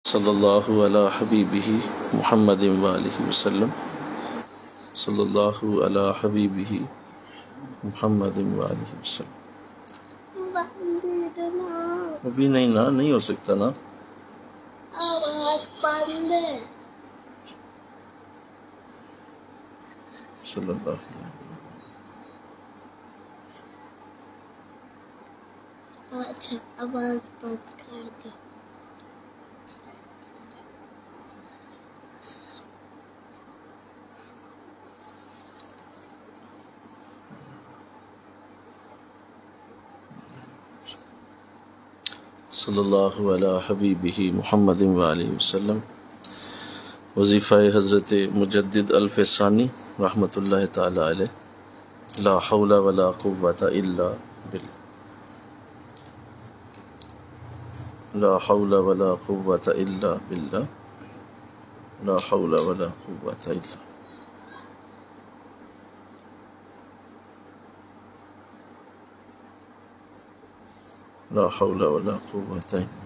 صلی اللہ علی حبیبہ محمد وآلہ وسلم صلی اللہ علی حبیبہ محمد وآلہ وسلم۔ ابھی نہیں ہو سکتا نا، آواز بند ہے۔ صلی اللہ علیہ اچھا آواز بند کر دو۔ صلی اللہ علی حبیبہ محمد وآلہ وسلم۔ وظیفہ حضرت مجدد الف ثانی رحمۃ اللہ تعالی علیہ۔ لا حول ولا قوة الا باللہ، لا حول ولا قوة الا باللہ، لا حول ولا قوة الا، لا حول ولا قوة الا۔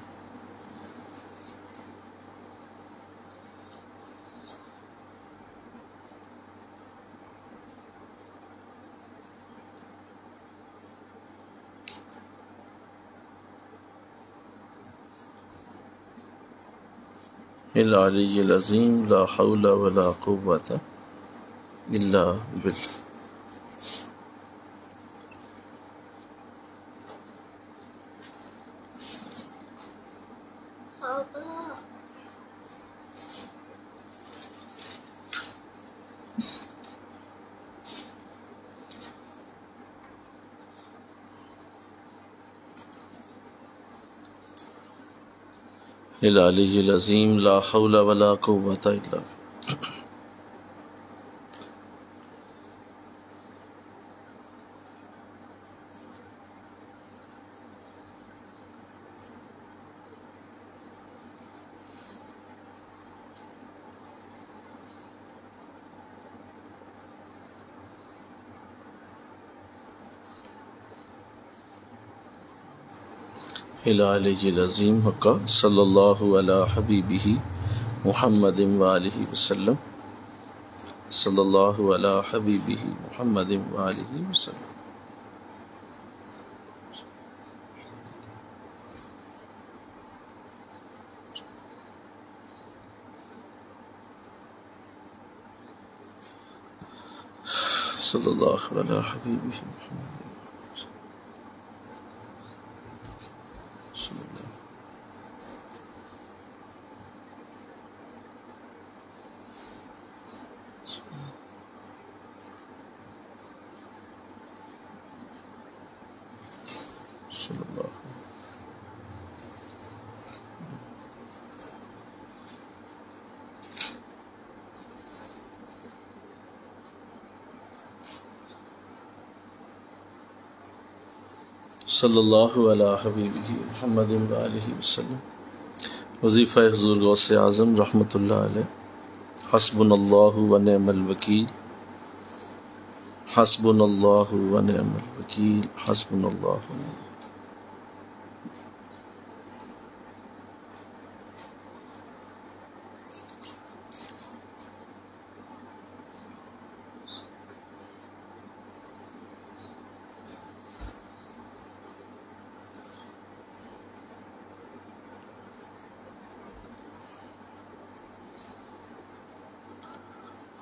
العلی العظیم لا حول ولا قوة الا باللہ۔ العلی العظیم لا حول ولا قوة الا باللہ۔ العلی العظیم حق صلی اللہ علی حبیبہ محمد وآلہ وسلم صلی اللہ علی حبیبہ محمد وآلہ وسلم۔ صلی اللہ علی حبیبہ محمد صلی اللہ۔ صلی اللہ صلی اللہ علی حبیبہ محمد وآلہ وسلم۔ وظیفہ حضور غوث اعظم رحمۃ اللہ علیہ۔ حسبنا اللہ ونعم الوکیل، حسبنا اللہ ونعم الوکیل، حسبنا اللہ ونعم الوکیل۔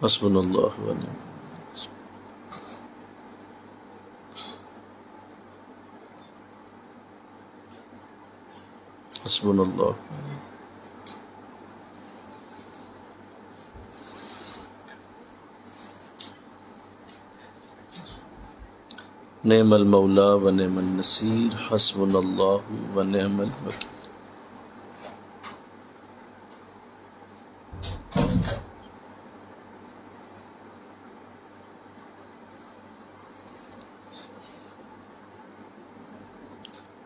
حسبنا اللہ ونعم الوکیل۔ حسبنا اللہ نعم المولا ونعم النصیر، حسبنا اللہ ونعم الوکیل۔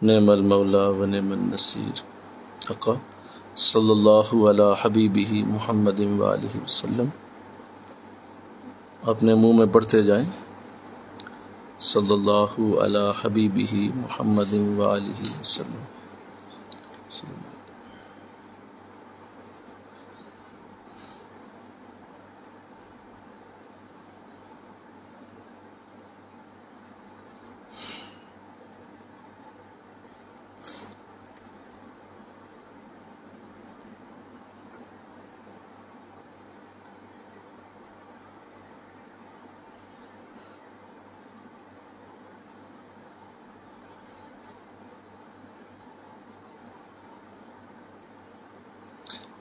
نعم المولا ونعم النصیر حق صلی اللہ علی حبیبہ محمد وآلہ وسلم۔ اپنے منہ میں پڑھتے جائیں، صلی اللہ علی حبیبہ محمد وآلہ وسلم۔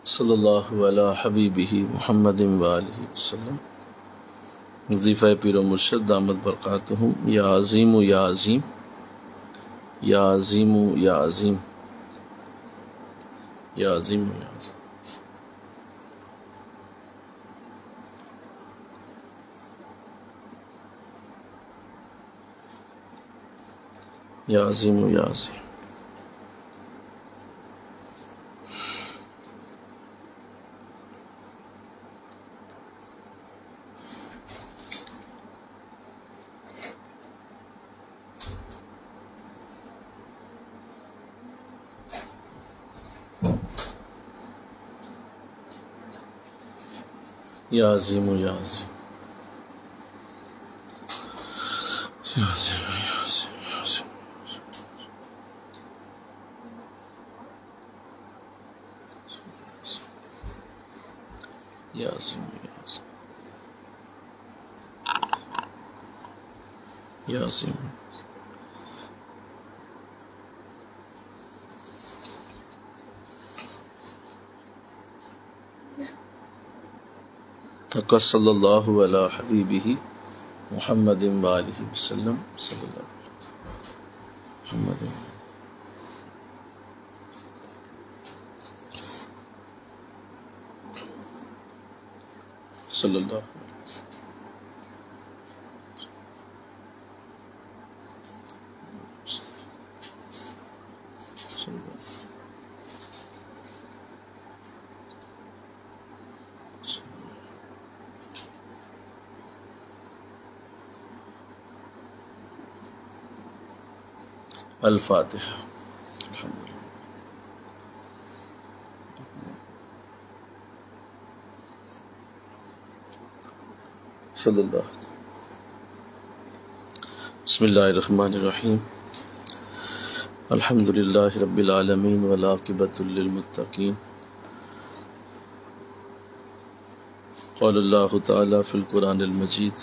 صلی اللہ علی حبیبہ محمد وآلہ وسلم۔ وظیفہ پیر و مرشد دامت برکاتہم۔ یا عظیم یا عظیم، یا عظیم یا عظیم، یا عظیم یا عظیم، یا عظیم یا عظیم۔ یا عظیم یا عظیم، یا عظیم یا عظیم، یا عظیم، یا عظیم یا عظیم، یا عظیم۔ صلی اللہ علی حبیبہ محمد وآلہ وسلم، صلی اللہ علیہ محمد صلی اللہ علیہ الفاتحہ۔ الحمدللہ۔ صلی اللہ علیہ۔ بسم اللہ الرحمن الرحیم۔ الحمدللہ رب العالمین والعاقبۃ للمتقین۔ قال اللہ تعالی فی القرآن المجید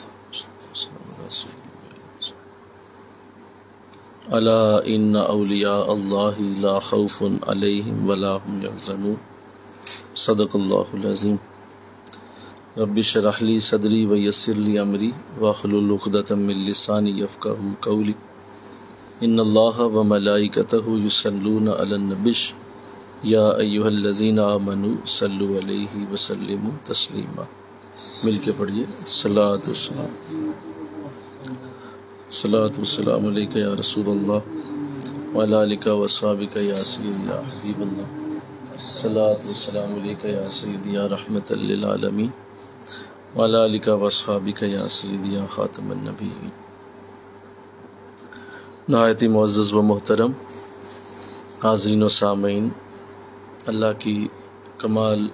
الا ان اولیاء اللہ لا خوف علیہم ولا هم یحزنون۔ صدق اللہ العظیم۔ رب اشرح لی صدری ویسر لی امری واحلل عقدۃ من لسانی یفقہوا قولی۔ ان اللہ وملائکتہ یصلون علی النبی یا ایھا الذین آمنوا صلوا علیہ وسلموا تسلیما۔ مل کے پڑھیے۔ صلاۃ والسلام علیکہ یا رسول اللہ وعلی آلکہ وصحبکہ یا سیدی یا حبیب اللہ۔ صلاۃ والسلام علیکہ یا سیدی یا رحمۃ للعالمین وعلی آلکہ وصحبکہ یا سیدی یا خاتم النبیین۔ نہایت ہی معزز و محترم حاضرین و سامعین، اللہ کی کمال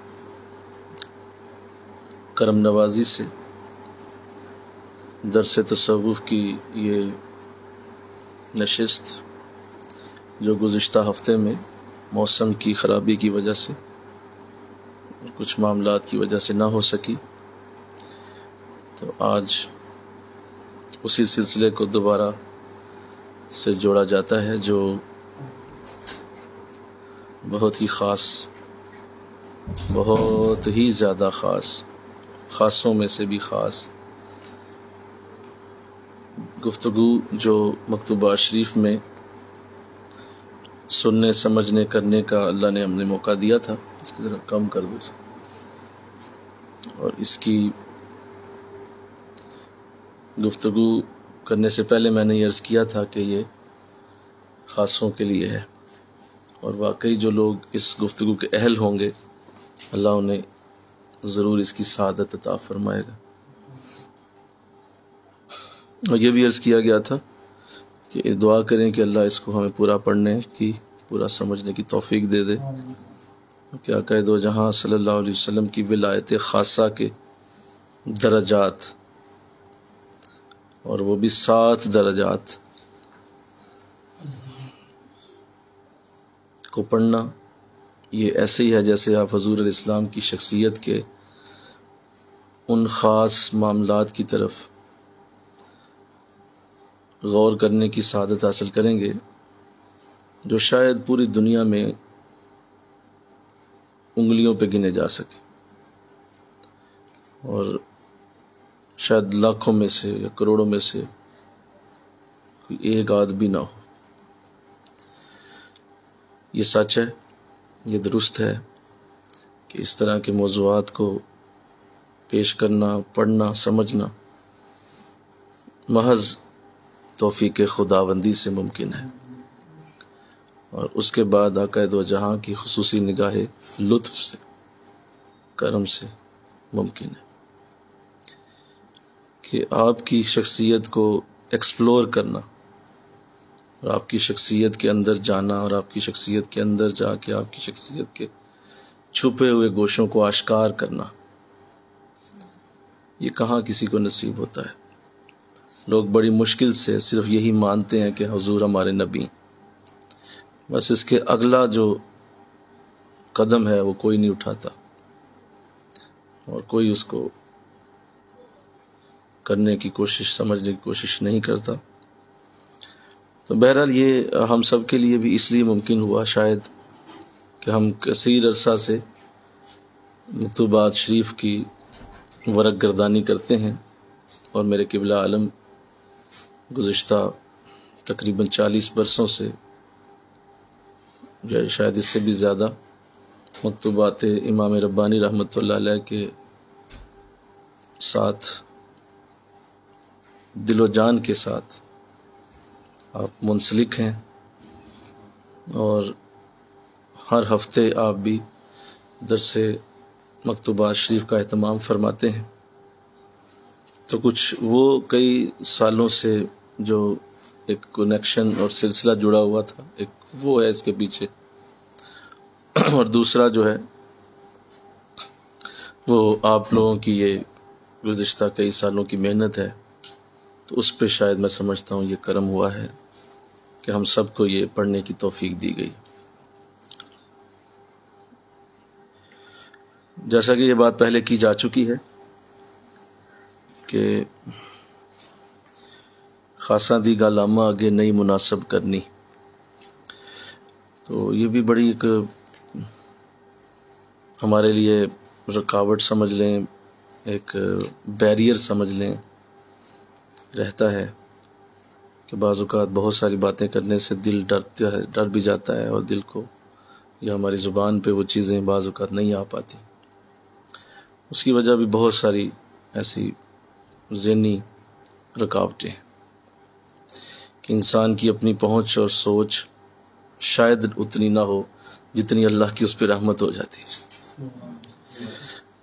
کرم نوازی سے درس تصوف کی یہ نشست جو گزشتہ ہفتے میں موسم کی خرابی کی وجہ سے اور کچھ معاملات کی وجہ سے نہ ہو سکی، تو آج اسی سلسلے کو دوبارہ سے جوڑا جاتا ہے، جو بہت ہی خاص، بہت ہی زیادہ خاص، خاصوں میں سے بھی خاص گفتگو جو مکتوبہ شریف میں سننے سمجھنے کرنے کا اللہ نے ہم نے موقع دیا تھا، اس کی ذرا کم کر دو، اور اس کی گفتگو کرنے سے پہلے میں نے یہ عرض کیا تھا کہ یہ خاصوں کے لیے ہے، اور واقعی جو لوگ اس گفتگو کے اہل ہوں گے اللہ انہیں ضرور اس کی سعادت عطا فرمائے گا۔ اور یہ بھی عرض کیا گیا تھا کہ دعا کریں کہ اللہ اس کو ہمیں پورا پڑھنے کی، پورا سمجھنے کی توفیق دے دے، کہ آقا دو جہاں صلی اللہ علیہ وسلم کی ولایت خاصہ کے درجات، اور وہ بھی 7 درجات کو پڑھنا، یہ ایسے ہی ہے جیسے آپ حضور علیہ السلام کی شخصیت کے ان خاص معاملات کی طرف غور کرنے کی سعادت حاصل کریں گے جو شاید پوری دنیا میں انگلیوں پہ گنے جا سکے، اور شاید لاکھوں میں سے یا کروڑوں میں سے کوئی ایک آدھ بھی نہ ہو۔ یہ سچ ہے، یہ درست ہے کہ اس طرح کے موضوعات کو پیش کرنا، پڑھنا، سمجھنا محض توفیق خداوندی سے ممکن ہے، اور اس کے بعد آقا دو جہاں کی خصوصی نگاہ لطف سے، کرم سے ممکن ہے کہ آپ کی شخصیت کو ایکسپلور کرنا، اور آپ کی شخصیت کے اندر جانا، اور آپ کی شخصیت کے اندر جا کے آپ کی شخصیت کے چھپے ہوئے گوشوں کو آشکار کرنا، یہ کہاں کسی کو نصیب ہوتا ہے۔ لوگ بڑی مشکل سے صرف یہی مانتے ہیں کہ حضور ہمارے نبی، بس اس کے اگلا جو قدم ہے وہ کوئی نہیں اٹھاتا، اور کوئی اس کو کرنے کی کوشش، سمجھنے کی کوشش نہیں کرتا۔ تو بہرحال یہ ہم سب کے لیے بھی اس لیے ممکن ہوا شاید کہ ہم کثیر عرصہ سے مکتوبات شریف کی ورق گردانی کرتے ہیں، اور میرے قبلہ عالم گزشتہ تقریباً 40 برسوں سے، یا شاید اس سے بھی زیادہ، مکتوبات امام ربانی رحمۃ اللہ علیہ کے ساتھ دل و جان کے ساتھ آپ منسلک ہیں، اور ہر ہفتے آپ بھی درس مکتوبات شریف کا اہتمام فرماتے ہیں۔ تو کچھ وہ کئی سالوں سے جو ایک کنیکشن اور سلسلہ جڑا ہوا تھا، ایک وہ ہے اس کے پیچھے، اور دوسرا جو ہے وہ آپ لوگوں کی یہ گزشتہ کئی سالوں کی محنت ہے، تو اس پہ شاید میں سمجھتا ہوں یہ کرم ہوا ہے کہ ہم سب کو یہ پڑھنے کی توفیق دی گئی۔ جیسا کہ یہ بات پہلے کی جا چکی ہے کہ خاصا دی گل آما آگے نہیں مناسب کرنی، تو یہ بھی بڑی ایک ہمارے لیے رکاوٹ سمجھ لیں، ایک بیریئر سمجھ لیں رہتا ہے کہ بعض اوقات بہت ساری باتیں کرنے سے دل ڈر بھی جاتا ہے، اور دل کو یا ہماری زبان پہ وہ چیزیں بعض اوقات نہیں آ پاتی۔ اس کی وجہ بھی بہت ساری ایسی ذہنی رکاوٹیں کہ انسان کی اپنی پہنچ اور سوچ شاید اتنی نہ ہو جتنی اللہ کی اس پہ رحمت ہو جاتی ہے،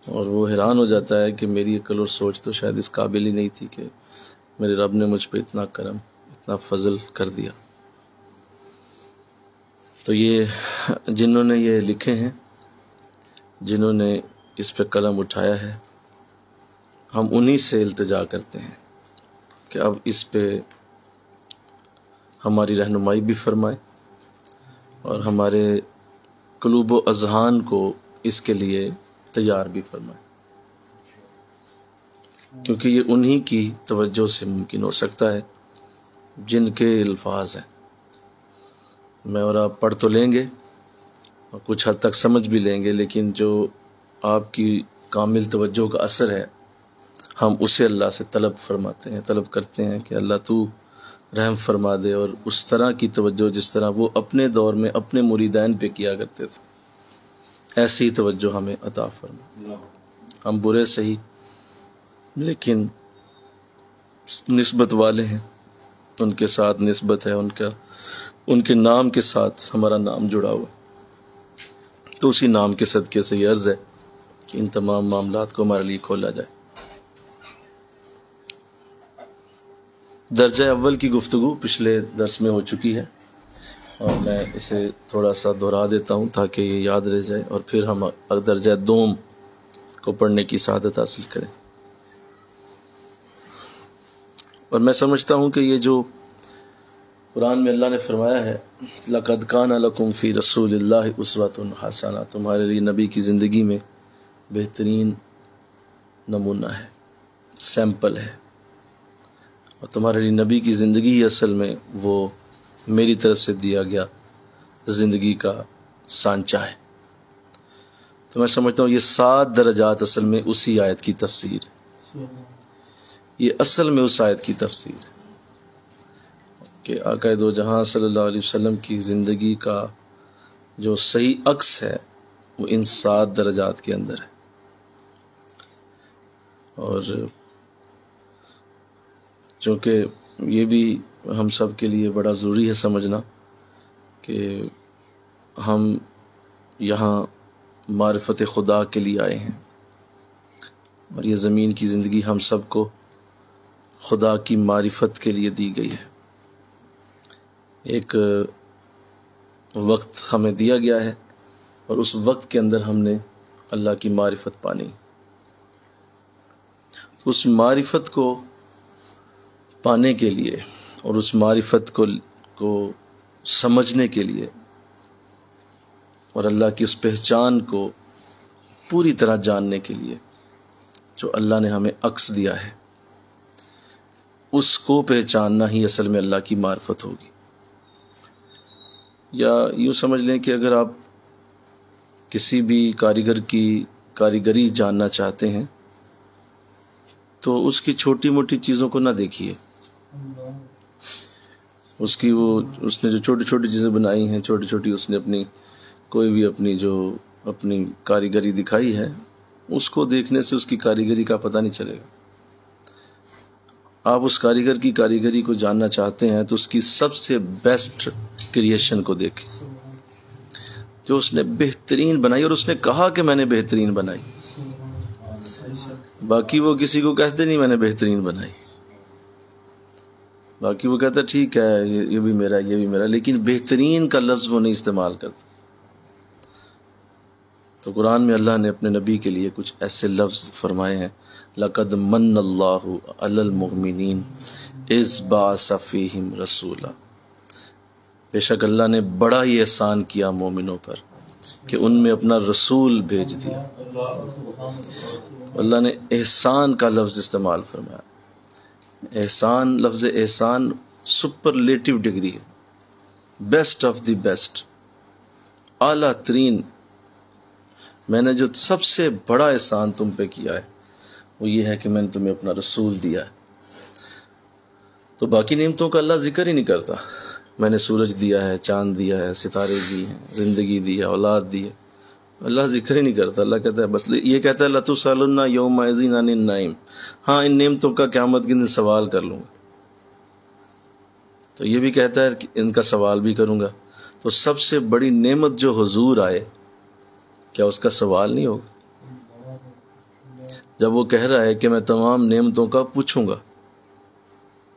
اور وہ حیران ہو جاتا ہے کہ میری عقل اور سوچ تو شاید اس قابل ہی نہیں تھی کہ میرے رب نے مجھ پہ اتنا کرم، اتنا فضل کر دیا۔ تو یہ جنہوں نے یہ لکھے ہیں، جنہوں نے اس پہ قلم اٹھایا ہے، ہم انہی سے التجا کرتے ہیں کہ اب اس پہ ہماری رہنمائی بھی فرمائے، اور ہمارے قلوب و اذہان کو اس کے لیے تیار بھی فرمائے، کیونکہ یہ انہی کی توجہ سے ممکن ہو سکتا ہے جن کے الفاظ ہیں۔ میں اور آپ پڑھ تو لیں گے اور کچھ حد تک سمجھ بھی لیں گے، لیکن جو آپ کی کامل توجہ کا اثر ہے، ہم اسے اللہ سے طلب فرماتے ہیں، طلب کرتے ہیں کہ اللہ تو رحم فرما دے، اور اس طرح کی توجہ جس طرح وہ اپنے دور میں اپنے مریدین پہ کیا کرتے تھے، ایسی ہی توجہ ہمیں عطا فرما۔ ہم برے صحیح، لیکن نسبت والے ہیں، ان کے ساتھ نسبت ہے، ان کے نام کے ساتھ ہمارا نام جڑا ہوا، تو اسی نام کے صدقے سے یہ عرض ہے کہ ان تمام معاملات کو ہمارے لیے کھولا جائے۔ درجہ اول کی گفتگو پچھلے درس میں ہو چکی ہے، اور میں اسے تھوڑا سا دہرا دیتا ہوں تاکہ یہ یاد رہ جائے، اور پھر ہم درجہ دوم کو پڑھنے کی سعادت حاصل کریں۔ اور میں سمجھتا ہوں کہ یہ جو قرآن میں اللہ نے فرمایا ہے لَقَدْ كَانَ لَكُمْ فِي رَسُولِ اللَّهِ أُسْوَةٌ حَسَنَةٌ، تمہارے لیے نبی کی زندگی میں بہترین نمونہ ہے، سیمپل ہے، اور تمہارے لیے نبی کی زندگی ہی اصل میں وہ میری طرف سے دیا گیا زندگی کا سانچہ ہے۔ تو میں سمجھتا ہوں یہ 7 درجات اصل میں اسی آیت کی تفسیر ہے، یہ اصل میں اس آیت کی تفسیر ہے کہ آقا دو جہاں صلی اللہ علیہ وسلم کی زندگی کا جو صحیح عکس ہے وہ ان 7 درجات کے اندر ہے۔ اور چونکہ یہ بھی ہم سب کے لیے بڑا ضروری ہے سمجھنا کہ ہم یہاں معرفت خدا کے لیے آئے ہیں، اور یہ زمین کی زندگی ہم سب کو خدا کی معرفت کے لیے دی گئی ہے۔ ایک وقت ہمیں دیا گیا ہے اور اس وقت کے اندر ہم نے اللہ کی معرفت پانی، اس معرفت کو پانے کے لیے اور اس معرفت کو سمجھنے کے لیے اور اللہ کی اس پہچان کو پوری طرح جاننے کے لیے جو اللہ نے ہمیں عکس دیا ہے، اس کو پہچاننا ہی اصل میں اللہ کی معرفت ہوگی۔ یا یوں سمجھ لیں کہ اگر آپ کسی بھی کاریگر کی کاریگری جاننا چاہتے ہیں تو اس کی چھوٹی موٹی چیزوں کو نہ دیکھیے، اس نے جو چھوٹی چھوٹی چیزیں بنائی ہیں، چھوٹی چھوٹی اس نے اپنی کاریگری دکھائی ہے، اس کو دیکھنے سے اس کی کاریگری کا پتہ نہیں چلے گا۔ آپ اس کاریگر کی کاریگری کو جاننا چاہتے ہیں تو اس کی سب سے بیسٹ کریشن کو دیکھیں جو اس نے بہترین بنائی، اور اس نے کہا کہ میں نے بہترین بنائی، باقی وہ کسی کو کہتے نہیں میں نے بہترین بنائی، باقی وہ کہتا ٹھیک ہے یہ بھی میرا یہ بھی میرا، لیکن بہترین کا لفظ وہ نہیں استعمال کرتا۔ تو قرآن میں اللہ نے اپنے نبی کے لیے کچھ ایسے لفظ فرمائے ہیں، لَقَدْ مَنَّ اللَّهُ عَلَى الْمُؤْمِنِينَ إِذْ بَعَثَ فِيهِمْ رَسُولًا، بے شک اللہ نے بڑا ہی احسان کیا مومنوں پر کہ ان میں اپنا رسول بھیج دیا۔ اللہ نے احسان کا لفظ استعمال فرمایا۔ احسان، لفظ احسان سپرلیٹو ڈگری ہے، بیسٹ آف دی بیسٹ، اعلیٰ ترین۔ میں نے جو سب سے بڑا احسان تم پہ کیا ہے وہ یہ ہے کہ میں نے تمہیں اپنا رسول دیا ہے۔ تو باقی نعمتوں کا اللہ ذکر ہی نہیں کرتا، میں نے سورج دیا ہے، چاند دیا ہے، ستارے دی ہیں، زندگی دی ہے، اولاد دی ہے، اللہ ذکر ہی نہیں کرتا۔ اللہ کہتا ہے بس یہ کہتا ہے لَتُسْأَلُنَّ يَوْمَئِذٍ عَنِ النَّعِيمِ، ہاں ان نعمتوں کا قیامت کے دن سوال کر لوں گا۔ تو یہ بھی کہتا ہے کہ ان کا سوال بھی کروں گا۔ تو سب سے بڑی نعمت جو حضور آئے، کیا اس کا سوال نہیں ہوگا؟ جب وہ کہہ رہا ہے کہ میں تمام نعمتوں کا پوچھوں گا،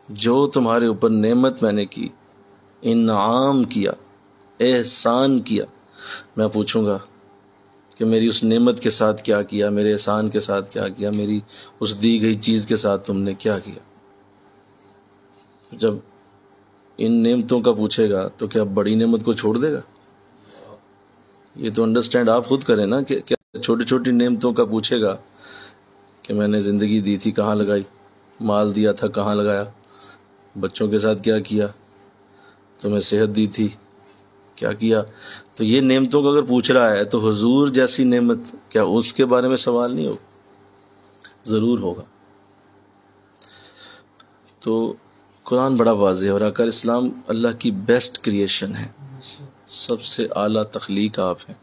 جو تمہارے اوپر نعمت میں نے کی، انعام کیا، احسان کیا، میں پوچھوں گا کہ میری اس نعمت کے ساتھ کیا کیا، میرے احسان کے ساتھ کیا کیا، میری اس دی گئی چیز کے ساتھ تم نے کیا کیا۔ جب ان نعمتوں کا پوچھے گا تو کیا بڑی نعمت کو چھوڑ دے گا؟ یہ تو انڈرسٹینڈ آپ خود کریں نا کہ کیا چھوٹی چھوٹی نعمتوں کا پوچھے گا کہ میں نے زندگی دی تھی کہاں لگائی، مال دیا تھا کہاں لگایا، بچوں کے ساتھ کیا کیا، تمہیں صحت دی تھی کیا کیا۔ تو یہ نعمتوں کا اگر پوچھ رہا ہے تو حضور جیسی نعمت کیا اس کے بارے میں سوال نہیں ہوگا؟ ضرور ہوگا۔ تو قرآن بڑا واضح ہے، اور آقا اسلام اللہ کی بیسٹ کریشن ہے، سب سے اعلیٰ تخلیق آپ ہیں۔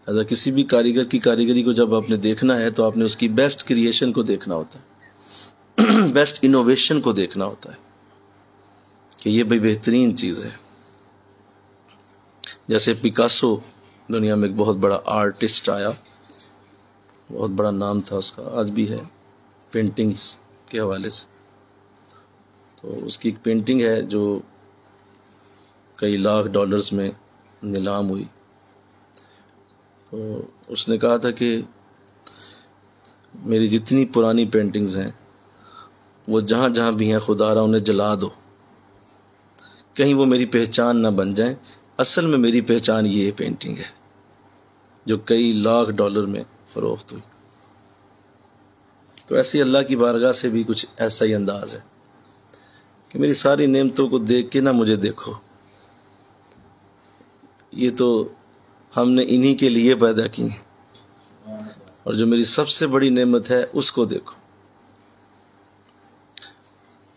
لہذا کسی بھی کاریگر کی کاریگری کو جب آپ نے دیکھنا ہے تو آپ نے اس کی بیسٹ کریشن کو دیکھنا ہوتا ہے، بیسٹ انوویشن کو دیکھنا ہوتا ہے کہ یہ بھئی بہترین چیز ہے۔ جیسے پکاسو دنیا میں ایک بہت بڑا آرٹسٹ آیا، بہت بڑا نام تھا اس کا، آج بھی ہے پینٹنگز کے حوالے سے۔ تو اس کی ایک پینٹنگ ہے جو کئی لاکھ ڈالرز میں نیلام ہوئی۔ تو اس نے کہا تھا کہ میری جتنی پرانی پینٹنگز ہیں وہ جہاں جہاں بھی ہیں خدا را انہیں جلا دو، کہیں وہ میری پہچان نہ بن جائیں۔ اصل میں میری پہچان یہ پینٹنگ ہے جو کئی لاکھ ڈالر میں فروخت ہوئی۔ تو ایسی اللہ کی بارگاہ سے بھی کچھ ایسا ہی انداز ہے کہ میری ساری نعمتوں کو دیکھ کے نہ مجھے دیکھو، یہ تو ہم نے انہی کے لیے پیدا کی ہیں، اور جو میری سب سے بڑی نعمت ہے اس کو دیکھو،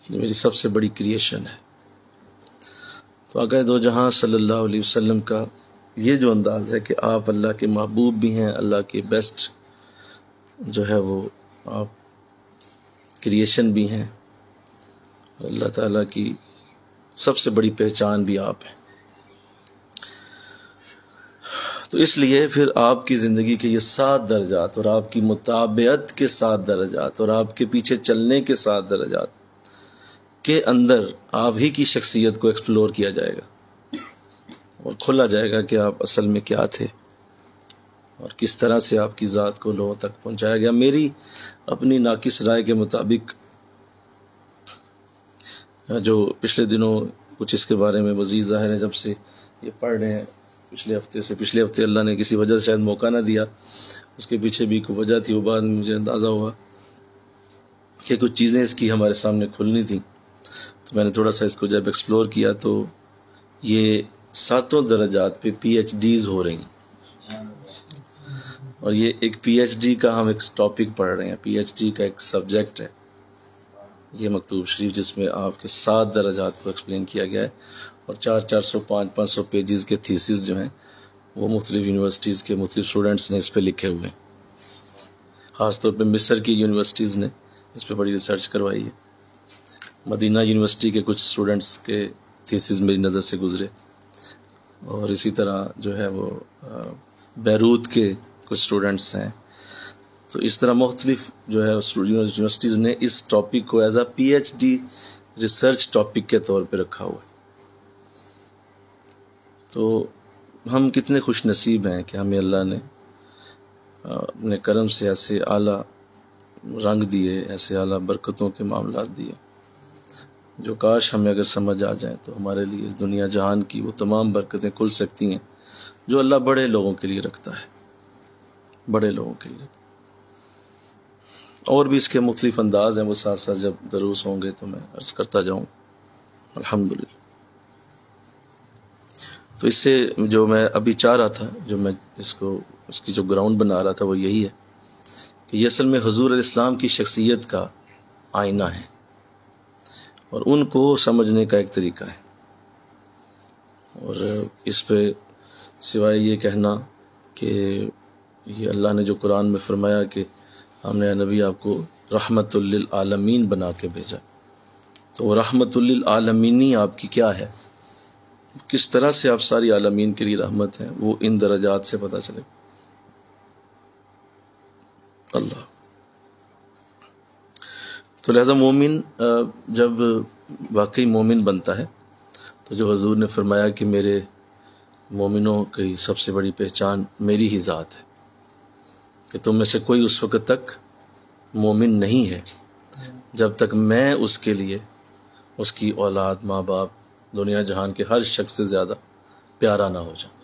جو میری سب سے بڑی کریشن ہے۔ تو آقا دو جہاں صلی اللہ علیہ وسلم کا یہ جو انداز ہے کہ آپ اللہ کے محبوب بھی ہیں، اللہ کے بیسٹ جو ہے وہ آپ کریشن بھی ہیں، اور اللہ تعالیٰ کی سب سے بڑی پہچان بھی آپ ہیں۔ تو اس لیے پھر آپ کی زندگی کے یہ 7 درجات، اور آپ کی متابعت کے 7 درجات، اور آپ کے پیچھے چلنے کے 7 درجات کے اندر آپ ہی کی شخصیت کو ایکسپلور کیا جائے گا، اور کھولا جائے گا کہ آپ اصل میں کیا تھے، اور کس طرح سے آپ کی ذات کو لوگوں تک پہنچایا گیا۔ میری اپنی ناقص رائے کے مطابق جو پچھلے دنوں کچھ اس کے بارے میں وزیر ظاہر ہیں جب سے یہ پڑھ رہے ہیں، پچھلے ہفتے اللہ نے کسی وجہ سے شاید موقع نہ دیا، اس کے پیچھے بھی کوئی وجہ تھی، وہ بعد میں مجھے اندازہ ہوا کہ کچھ چیزیں اس کی ہمارے سامنے کھلنی تھیں، تو میں نے تھوڑا سا اس کو جب ایکسپلور کیا تو یہ 7 درجات پہ پی ایچ ڈیز ہو رہی ہیں، اور یہ ایک پی ایچ ڈی کا ہم ایک ٹاپک پڑھ رہے ہیں، پی ایچ ڈی کا ایک سبجیکٹ ہے یہ مکتوب شریف، جس میں آپ کے 7 درجات کو ایکسپلین کیا گیا ہے، اور 400 500 پیجز کے تھیسز جو ہیں وہ مختلف یونیورسٹیز کے مختلف اسٹوڈنٹس نے اس پہ لکھے ہوئے ہیں، خاص طور پہ مصر کی یونیورسٹیز نے اس پہ بڑی ریسرچ کروائی ہے، مدینہ یونیورسٹی کے کچھ اسٹوڈنٹس کے تھیسز میری نظر سے گزرے، اور اسی طرح جو ہے وہ بیروت کے کچھ اسٹوڈنٹس ہیں۔ تو اس طرح مختلف جو ہے یونیورسٹیز نے اس ٹاپک کو as a P H D research topic کے طور پہ رکھا ہوا ہے۔ تو ہم کتنے خوش نصیب ہیں کہ ہمیں اللہ نے اپنے کرم سے ایسے اعلیٰ رنگ دیے، ایسے اعلیٰ برکتوں کے معاملات دیے، جو کاش ہمیں اگر سمجھ آ جائیں تو ہمارے لیے دنیا جہان کی وہ تمام برکتیں کھل سکتی ہیں جو اللہ بڑے لوگوں کے لیے رکھتا ہے، بڑے لوگوں کے لیے۔ اور بھی اس کے مختلف انداز ہیں، وہ ساتھ ساتھ جب دروس ہوں گے تو میں عرض کرتا جاؤں الحمدللہ۔ تو اس سے جو میں ابھی چاہ رہا تھا، جو میں اس کی جو گراؤنڈ بنا رہا تھا وہ یہی ہے کہ یہ اصل میں حضور علیہ السلام کی شخصیت کا آئینہ ہے، اور ان کو سمجھنے کا ایک طریقہ ہے، اور اس پہ سوائے یہ کہنا کہ یہ اللہ نے جو قرآن میں فرمایا کہ ہم نے نبی آپ کو رحمت للعالمین بنا کے بھیجا، تو وہ رحمت للعالمینی آپ کی کیا ہے، کس طرح سے آپ ساری عالمین کے لیے رحمت ہیں، وہ ان درجات سے پتہ چلے۔ اللہ تو لہذا مومن جب واقعی مومن بنتا ہے تو جو حضور نے فرمایا کہ میرے مومنوں کی سب سے بڑی پہچان میری ہی ذات ہے، کہ تم میں سے کوئی اس وقت تک مومن نہیں ہے جب تک میں اس کے لیے اس کی اولاد، ماں باپ، دنیا جہان کے ہر شخص سے زیادہ پیارا نہ ہو جائے۔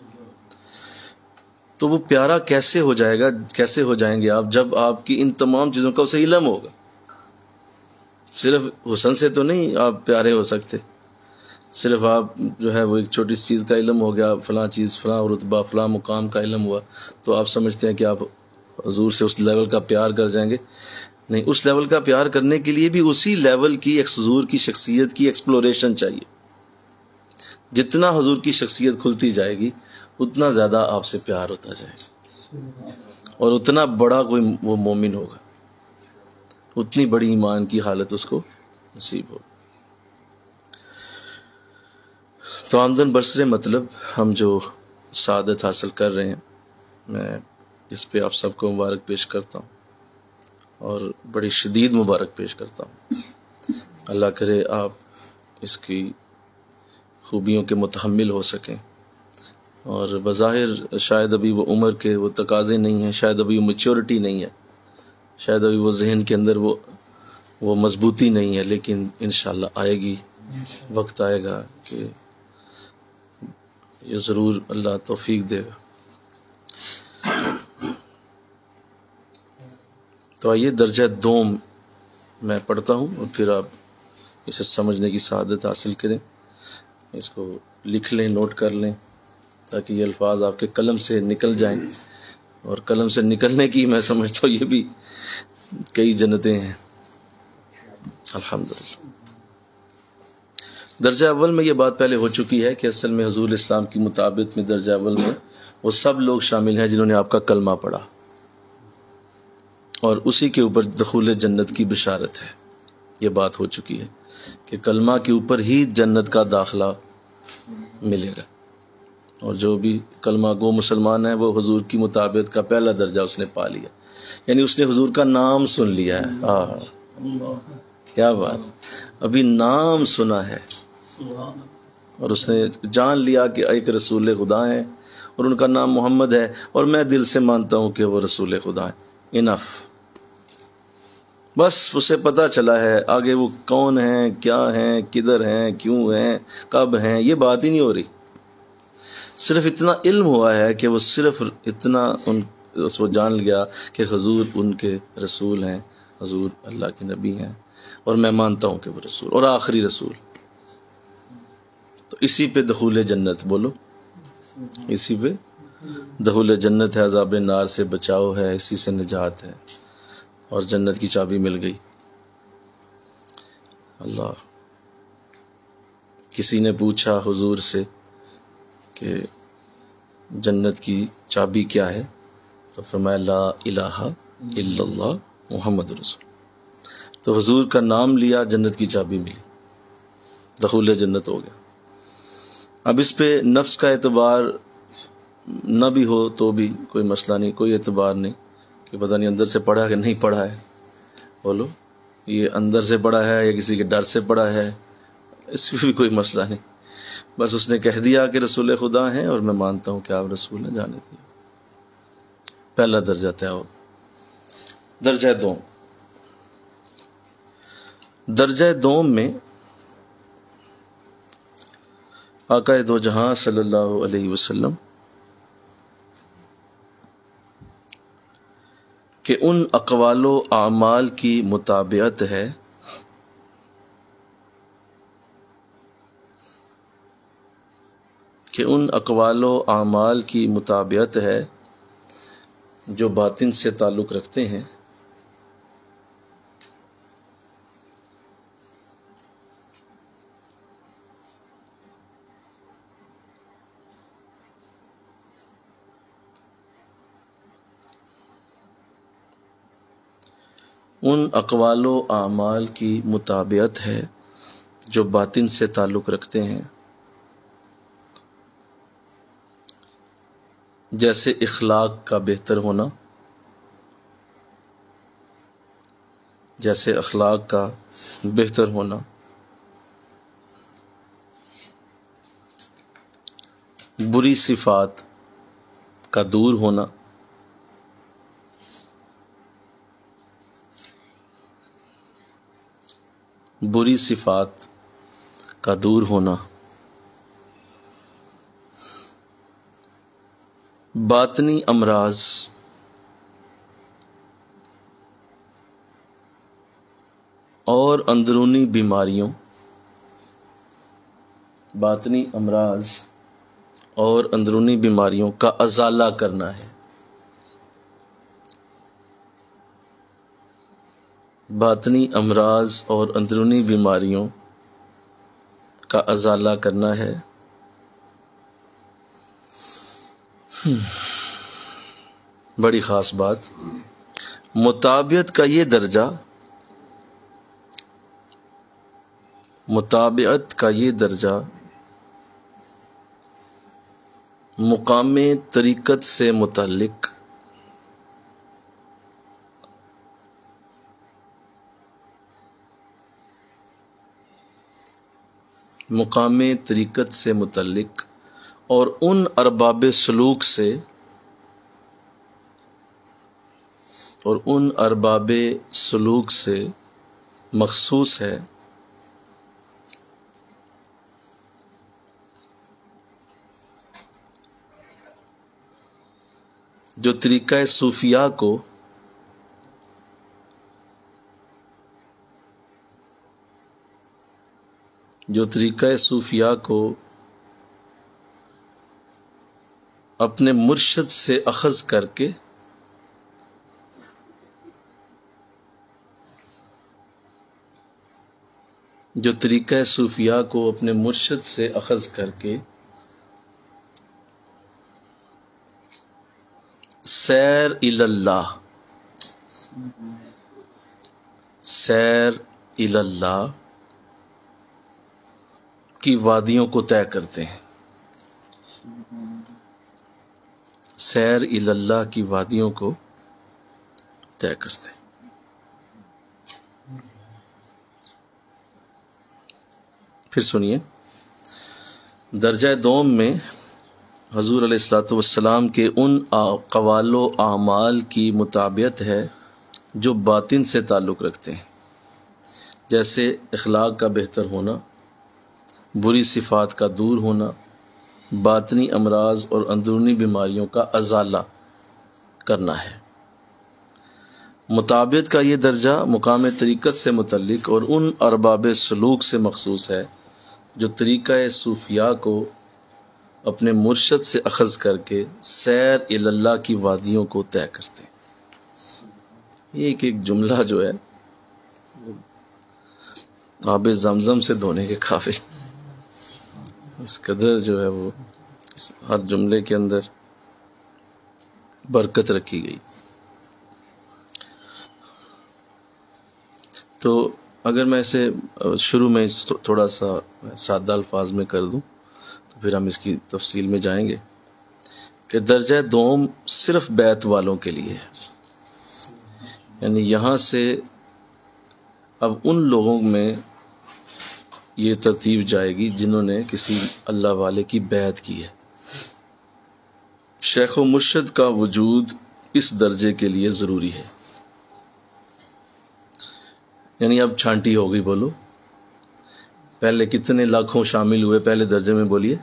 تو وہ پیارا کیسے ہو جائے گا، کیسے ہو جائیں گے آپ، جب آپ کی ان تمام چیزوں کا اسے علم ہوگا۔ صرف حسن سے تو نہیں آپ پیارے ہو سکتے، صرف آپ جو ہے وہ ایک چھوٹی سی چیز کا علم ہو گیا، فلاں چیز، فلاں رتبہ، فلاں مقام کا علم ہوا تو آپ سمجھتے ہیں کہ آپ حضور سے اس لیول کا پیار کر جائیں گے۔ نہیں، اس لیول کا پیار کرنے کے لیے بھی اسی لیول کی ایک حضور کی شخصیت کی ایکسپلوریشن چاہیے۔ جتنا حضور کی شخصیت کھلتی جائے گی اتنا زیادہ آپ سے پیار ہوتا جائے گا، اور اتنا بڑا کوئی وہ مومن ہوگا، اتنی بڑی ایمان کی حالت اس کو نصیب ہوگی۔ تو آمدن برسر مطلب ہم جو سعادت حاصل کر رہے ہیں، میں اس پہ آپ سب کو مبارک پیش کرتا ہوں، اور بڑی شدید مبارک پیش کرتا ہوں۔ اللہ کرے آپ اس کی خوبیوں کے متحمل ہو سکیں، اور بظاہر شاید ابھی وہ عمر کے وہ تقاضے نہیں ہیں، شاید ابھی وہ میچورٹی نہیں ہے، شاید ابھی وہ ذہن کے اندر وہ مضبوطی نہیں ہے، لیکن انشاءاللہ آئے گی، وقت آئے گا کہ یہ ضرور اللہ توفیق دے گا۔ تو آئیے درجہ دوم میں پڑھتا ہوں، اور پھر آپ اسے سمجھنے کی سعادت حاصل کریں، اس کو لکھ لیں، نوٹ کر لیں، تاکہ یہ الفاظ آپ کے قلم سے نکل جائیں، اور قلم سے نکلنے کی میں سمجھتا ہوں یہ بھی کئی جنتیں ہیں الحمدللہ۔ درجہ اول میں یہ بات پہلے ہو چکی ہے کہ اصل میں حضور اسلام کی مطابق میں درجہ اول میں وہ سب لوگ شامل ہیں جنہوں نے آپ کا کلمہ پڑھا، اور اسی کے اوپر دخول جنت کی بشارت ہے۔ یہ بات ہو چکی ہے کہ کلمہ کے اوپر ہی جنت کا داخلہ ملے گا، اور جو بھی کلمہ گو مسلمان ہے وہ حضور کی مطابق کا پہلا درجہ اس نے پا لیا، یعنی اس نے حضور کا نام سن لیا ہے۔ کیا بات، ابھی نام سنا ہے اور اس نے جان لیا کہ ایک رسول خدا ہیں اور ان کا نام محمد ہے، اور میں دل سے مانتا ہوں کہ وہ رسول خدا ہیں۔ انف، بس اسے پتہ چلا ہے، آگے وہ کون ہیں، کیا ہیں، کدھر ہیں، کیوں ہیں، کب ہیں، یہ بات ہی نہیں ہو رہی۔ صرف اتنا علم ہوا ہے کہ وہ صرف اتنا وہ جان لیا کہ حضور ان کے رسول ہیں، حضور اللہ کے نبی ہیں، اور میں مانتا ہوں کہ وہ رسول اور آخری رسول۔ تو اسی پہ دخول جنت، بولو اسی پہ دخول جنت ہے، عذاب نار سے بچاؤ ہے، اسی سے نجات ہے، اور جنت کی چابی مل گئی۔ اللہ، کسی نے پوچھا حضور سے کہ جنت کی چابی کیا ہے، تو فرمایا لا الہ الا اللہ محمد رسول۔ تو حضور کا نام لیا، جنت کی چابی ملی، دخول جنت ہو گیا۔ اب اس پہ نفس کا اعتبار نہ بھی ہو تو بھی کوئی مسئلہ نہیں، کوئی اعتبار نہیں کہ پتہ نہیں اندر سے پڑھا کہ نہیں پڑھا ہے۔ بولو، یہ اندر سے پڑھا ہے یا کسی کے ڈر سے پڑھا ہے، اس میں بھی کوئی مسئلہ نہیں، بس اس نے کہہ دیا کہ رسول خدا ہیں اور میں مانتا ہوں کہ آپ رسول ہیں، جانے دیا، پہلا درجہ طے ہو۔ درجہ دوم، درجہ دوم میں آقا دو جہاں صلی اللہ علیہ وسلم کہ ان اقوال و اعمال کی مطابقت ہے جو باطن سے تعلق رکھتے ہیں، ان اقوال و اعمال کی مطابقت ہے جو باطن سے تعلق رکھتے ہیں، جیسے اخلاق کا بہتر ہونا، جیسے اخلاق کا بہتر ہونا، بری صفات کا دور ہونا، بری صفات کا دور ہونا، باطنی امراض اور اندرونی بیماریوں، باطنی امراض اور اندرونی بیماریوں کا ازالہ کرنا ہے، باطنی امراض اور اندرونی بیماریوں کا ازالہ کرنا ہے۔ بڑی خاص بات، مطابعت کا یہ درجہ، مطابعت کا یہ درجہ مقام طریقت سے متعلق مقام طریقت سے متعلق اور ان ارباب سلوک سے مخصوص ہے جو طریقہ صوفیاء کو اپنے مرشد سے اخذ کر کے جو طریقہ صوفیاء کو اپنے مرشد سے اخذ کر کے سیر اللہ کی وادیوں کو طے کرتے ہیں، سیر اللہ کی وادیوں کو طے کرتے ہیں۔ پھر سنیے، درجہ دوم میں حضور علیہ الصلوۃ والسلام کے ان اقوال و اعمال کی مطابقت ہے جو باطن سے تعلق رکھتے ہیں، جیسے اخلاق کا بہتر ہونا، بری صفات کا دور ہونا، باطنی امراض اور اندرونی بیماریوں کا ازالہ کرنا ہے۔ مطابقت کا یہ درجہ مقام طریقت سے متعلق اور ان ارباب سلوک سے مخصوص ہے جو طریقہ صوفیاء کو اپنے مرشد سے اخذ کر کے سیر اللہ کی وادیوں کو طے کرتے ہیں۔ یہ ایک جملہ جو ہے آب زمزم سے دھونے کے قابل، اس قدر جو ہے وہ ہر جملے کے اندر برکت رکھی گئی۔ تو اگر میں اسے شروع میں تھوڑا سا سادہ الفاظ میں کر دوں تو پھر ہم اس کی تفصیل میں جائیں گے کہ درجہ دوم صرف بیت والوں کے لیے ہے، یعنی یہاں سے اب ان لوگوں میں یہ ترتیب جائے گی جنہوں نے کسی اللہ والے کی بیعت کی ہے۔ شیخ و مرشد کا وجود اس درجے کے لیے ضروری ہے، یعنی اب چھانٹی ہو گئی، بولو پہلے کتنے لاکھوں شامل ہوئے پہلے درجے میں، بولیے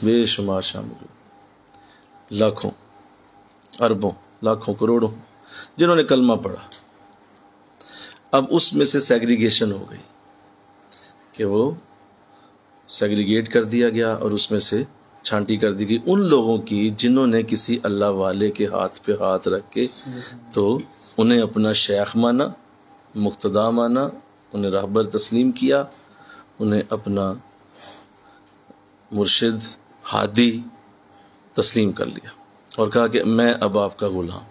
بے شمار شامل ہوئے، لاکھوں، اربوں، لاکھوں، کروڑوں جنہوں نے کلمہ پڑھا۔ اب اس میں سے سیگریگیشن ہو گئی کہ وہ سیگریگیٹ کر دیا گیا اور اس میں سے چھانٹی کر دی گئی ان لوگوں کی جنہوں نے کسی اللہ والے کے ہاتھ پہ ہاتھ رکھ کے تو انہیں اپنا شیخ مانا، مقتدا مانا، انہیں راہبر تسلیم کیا، انہیں اپنا مرشد ہادی تسلیم کر لیا اور کہا کہ میں اب آپ کا غلام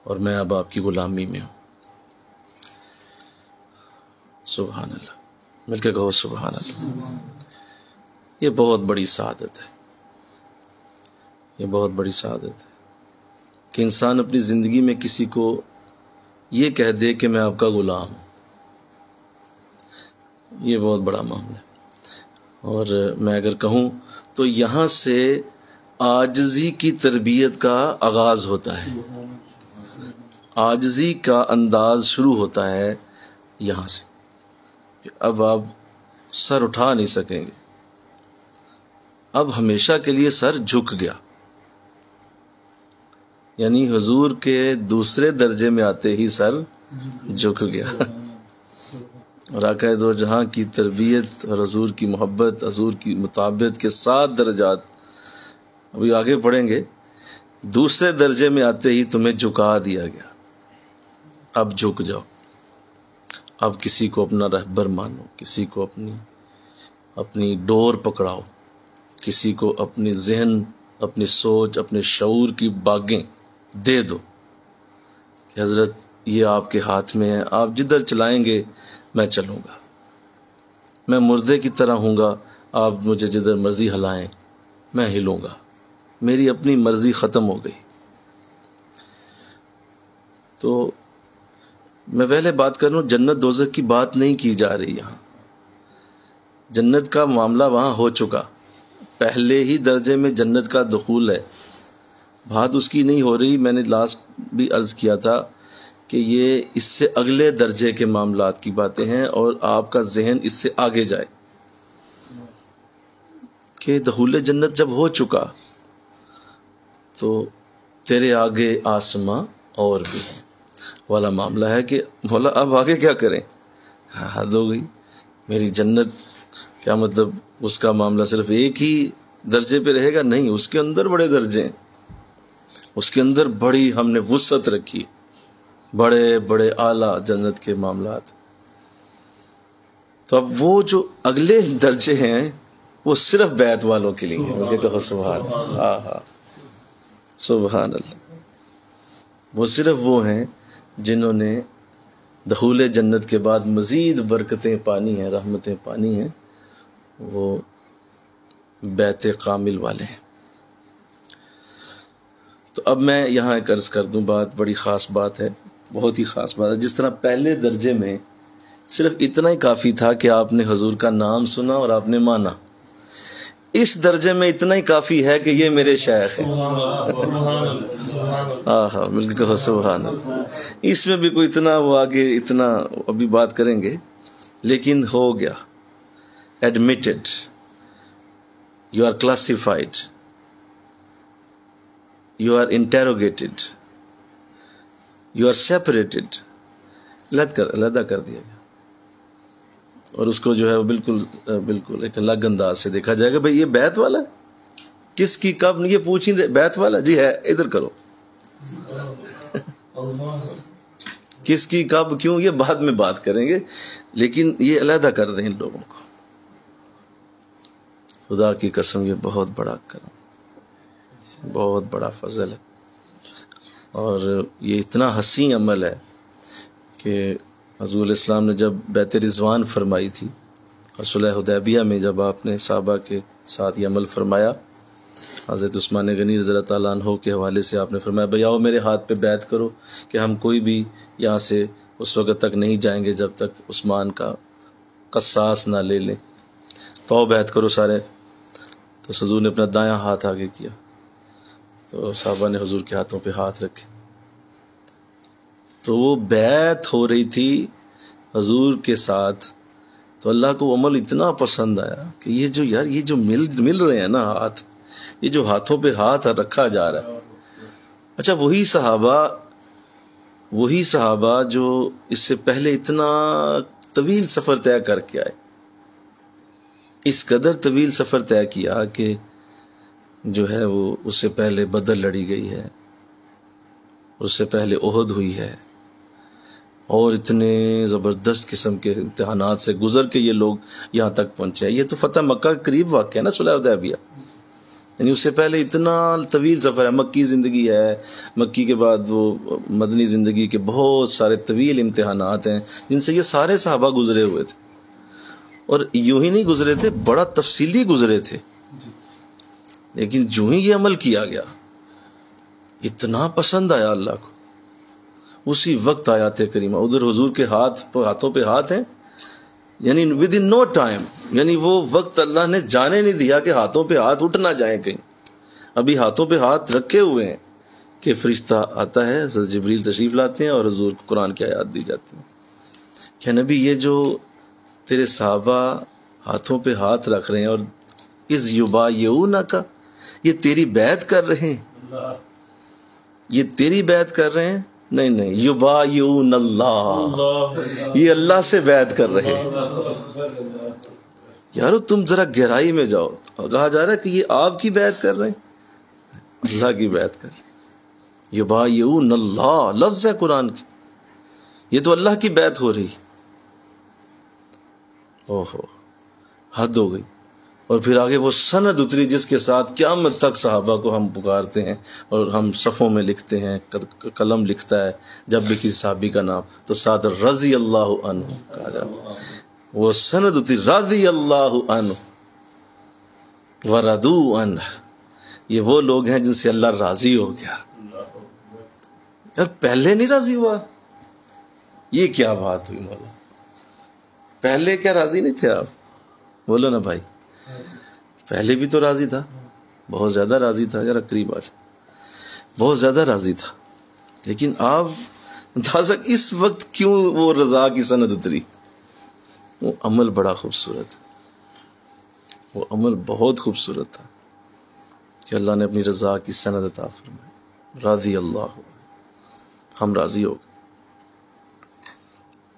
اور میں اب آپ کی غلامی میں ہوں۔ سبحان اللہ، مل کے کہو سبحان اللہ۔ یہ بہت بڑی سعادت ہے، یہ بہت بڑی سعادت ہے کہ انسان اپنی زندگی میں کسی کو یہ کہہ دے کہ میں آپ کا غلام ہوں۔ یہ بہت بڑا معاملہ ہے، اور میں اگر کہوں تو یہاں سے عاجزی کی تربیت کا آغاز ہوتا ہے، عاجزی کا انداز شروع ہوتا ہے یہاں سے۔ اب آپ سر اٹھا نہیں سکیں گے، اب ہمیشہ کے لیے سر جھک گیا، یعنی حضور کے دوسرے درجے میں آتے ہی سر جھک گیا۔ اور آقا دو جہاں کی تربیت اور حضور کی محبت، حضور کی مطابقت کے 7 درجات ابھی آگے پڑھیں گے، دوسرے درجے میں آتے ہی تمہیں جھکا دیا گیا۔ اب جھک جاؤ، اب کسی کو اپنا رہبر مانو، کسی کو اپنی ڈور پکڑاؤ، کسی کو اپنی ذہن، اپنی سوچ، اپنے شعور کی باغیں دے دو کہ حضرت یہ آپ کے ہاتھ میں ہے، آپ جدھر چلائیں گے میں چلوں گا، میں مردے کی طرح ہوں گا، آپ مجھے جدھر مرضی ہلائیں میں ہلوں گا، میری اپنی مرضی ختم ہو گئی۔ تو میں پہلے بات کر رہا ہوں، جنت دوزخ کی بات نہیں کی جا رہی یہاں، جنت کا معاملہ وہاں ہو چکا، پہلے ہی درجے میں جنت کا دخول ہے، بات اس کی نہیں ہو رہی۔ میں نے لاسٹ بھی عرض کیا تھا کہ یہ اس سے اگلے درجے کے معاملات کی باتیں ہیں، اور آپ کا ذہن اس سے آگے جائے کہ دخول جنت جب ہو چکا تو تیرے آگے آسماں اور بھی ہیں والا معاملہ ہے کہ مولا اب آگے کیا کریں، حد ہو گئی، میری جنت کیا مطلب اس کا معاملہ صرف ایک ہی درجے پہ رہے گا؟ نہیں، اس کے اندر بڑے درجے ہیں، اس کے اندر بڑی ہم نے وسعت رکھی، بڑے بڑے اعلیٰ جنت کے معاملات۔ تو اب وہ جو اگلے درجے ہیں وہ صرف بیت والوں کے لیے ہیں۔ مجھے کہو سبحان اللہ، سبحان اللہ۔ وہ صرف وہ ہیں جنہوں نے دخول جنت کے بعد مزید برکتیں پانی ہیں، رحمتیں پانی ہیں، وہ بیت کامل والے ہیں۔ تو اب میں یہاں ایک عرض کر دوں، بات بڑی خاص بات ہے، بہت ہی خاص بات ہے۔ جس طرح پہلے درجے میں صرف اتنا ہی کافی تھا کہ آپ نے حضور کا نام سنا اور آپ نے مانا، اس درجے میں اتنا ہی کافی ہے کہ یہ میرے شیخ ہیں۔ ہاں مل کے کہو سبحان اللہ۔ اس میں بھی کوئی اتنا وہ آگے اتنا ابھی بات کریں گے، لیکن ہو گیا، admitted, you are classified, you are interrogated, you are separated, علیحدہ کر دیا گیا، اور اس کو جو ہے وہ بالکل ایک الگ انداز سے دیکھا جائے گا۔ بھئی یہ بیت والا ہے، کس کی کب یہ پوچھ نہیں رہے، بیت والا جی ہے، ادھر کرو، کس کی کب کیوں یہ بعد میں بات کریں گے، لیکن یہ علیحدہ کر دیں ان لوگوں کو۔ خدا کی قسم یہ بہت بڑا کرم، بہت بڑا فضل ہے، اور یہ اتنا حسین عمل ہے کہ حضور علیہ السلام نے جب بیعت رضوان فرمائی تھی اور صلح حدیبیہ میں جب آپ نے صحابہ کے ساتھ یہ عمل فرمایا، حضرت عثمان غنی رضی اللہ تعالیٰ عنہ کے حوالے سے آپ نے فرمایا بھئی آؤ میرے ہاتھ پہ بیعت کرو کہ ہم کوئی بھی یہاں سے اس وقت تک نہیں جائیں گے جب تک عثمان کا قصاص نہ لے لیں، تو بیعت کرو سارے۔ تو حضور نے اپنا دایاں ہاتھ آگے کیا، تو صحابہ نے حضور کے ہاتھوں پہ ہاتھ رکھے، تو وہ بیعت ہو رہی تھی حضور کے ساتھ۔ تو اللہ کو عمل اتنا پسند آیا کہ یہ جو یار یہ جو مل رہے ہیں نا ہاتھ، یہ جو ہاتھوں پہ ہاتھ رکھا جا رہا ہے، اچھا وہی صحابہ جو اس سے پہلے اتنا طویل سفر طے کر کے آئے، اس قدر طویل سفر طے کیا کہ جو ہے وہ اس سے پہلے بدر لڑی گئی ہے، اس سے پہلے احد ہوئی ہے، اور اتنے زبردست قسم کے امتحانات سے گزر کے یہ لوگ یہاں تک پہنچے۔ یہ تو فتح مکہ کے قریب واقع ہے نا صلح حدیبیہ، یعنی اس سے پہلے اتنا طویل سفر ہے، مکی زندگی ہے، مکی کے بعد وہ مدنی زندگی کے بہت سارے طویل امتحانات ہیں جن سے یہ سارے صحابہ گزرے ہوئے تھے، اور یوں ہی نہیں گزرے تھے، بڑا تفصیلی گزرے تھے، لیکن جو ہی یہ عمل کیا گیا اتنا پسند آیا اللہ کو، اسی وقت آیات کریمہ ادھر حضور کے ہاتھوں پہ ہاتھ ہیں، یعنی ود ان نو ٹائم، یعنی وہ وقت اللہ نے جانے نہیں دیا کہ ہاتھوں پہ ہاتھ اٹھ نہ جائیں کہیں، ابھی ہاتھوں پہ ہاتھ رکھے ہوئے ہیں کہ فرشتہ آتا ہے، حضرت جبریل تشریف لاتے ہیں اور حضور کو قرآن کی آیات دی جاتی ہیں کہ نبی یہ جو تیرے صحابہ ہاتھوں پہ ہاتھ رکھ رہے ہیں اور اس یبایعونک، یہ تیری بیعت کر رہے ہیں، یہ تیری بیعت کر رہے ہیں، نہیں یبایعون اللہ، یہ اللہ سے بیعت کر رہے ہیں۔ یارو تم ذرا گہرائی میں جاؤ، کہا جا رہا ہے کہ یہ آپ کی بیعت کر رہے ہیں، اللہ کی بیعت کر رہے ہیں، یبایعون اللہ لفظ ہے قرآن کی، یہ تو اللہ کی بیعت ہو رہی، اوہو حد ہو گئی۔ اور پھر آگے وہ سند اتری جس کے ساتھ قیامت تک صحابہ کو ہم پکارتے ہیں اور ہم صفوں میں لکھتے ہیں، قلم لکھتا ہے جب بھی کسی صحابی کا نام تو ساتھ رضی اللہ عنہ کہا جاتا ہے، وہ سند اتری رضی اللہ عنہ وردوا عنہ، یہ وہ لوگ ہیں جن سے اللہ راضی ہو گیا۔ یار پہلے نہیں راضی ہوا، یہ کیا بات ہوئی مولا، پہلے کیا راضی نہیں تھے آپ؟ بولو نا بھائی، پہلے بھی تو راضی تھا، بہت زیادہ راضی تھا، ذرا قریب آ جائے، بہت زیادہ راضی تھا، لیکن آپ اس وقت کیوں وہ رضا کی سند اتری؟ وہ عمل بڑا خوبصورت ہے، وہ عمل بہت خوبصورت تھا کہ اللہ نے اپنی رضا کی سند عطا فرمائی، راضی اللہ، ہم راضی ہو گئے۔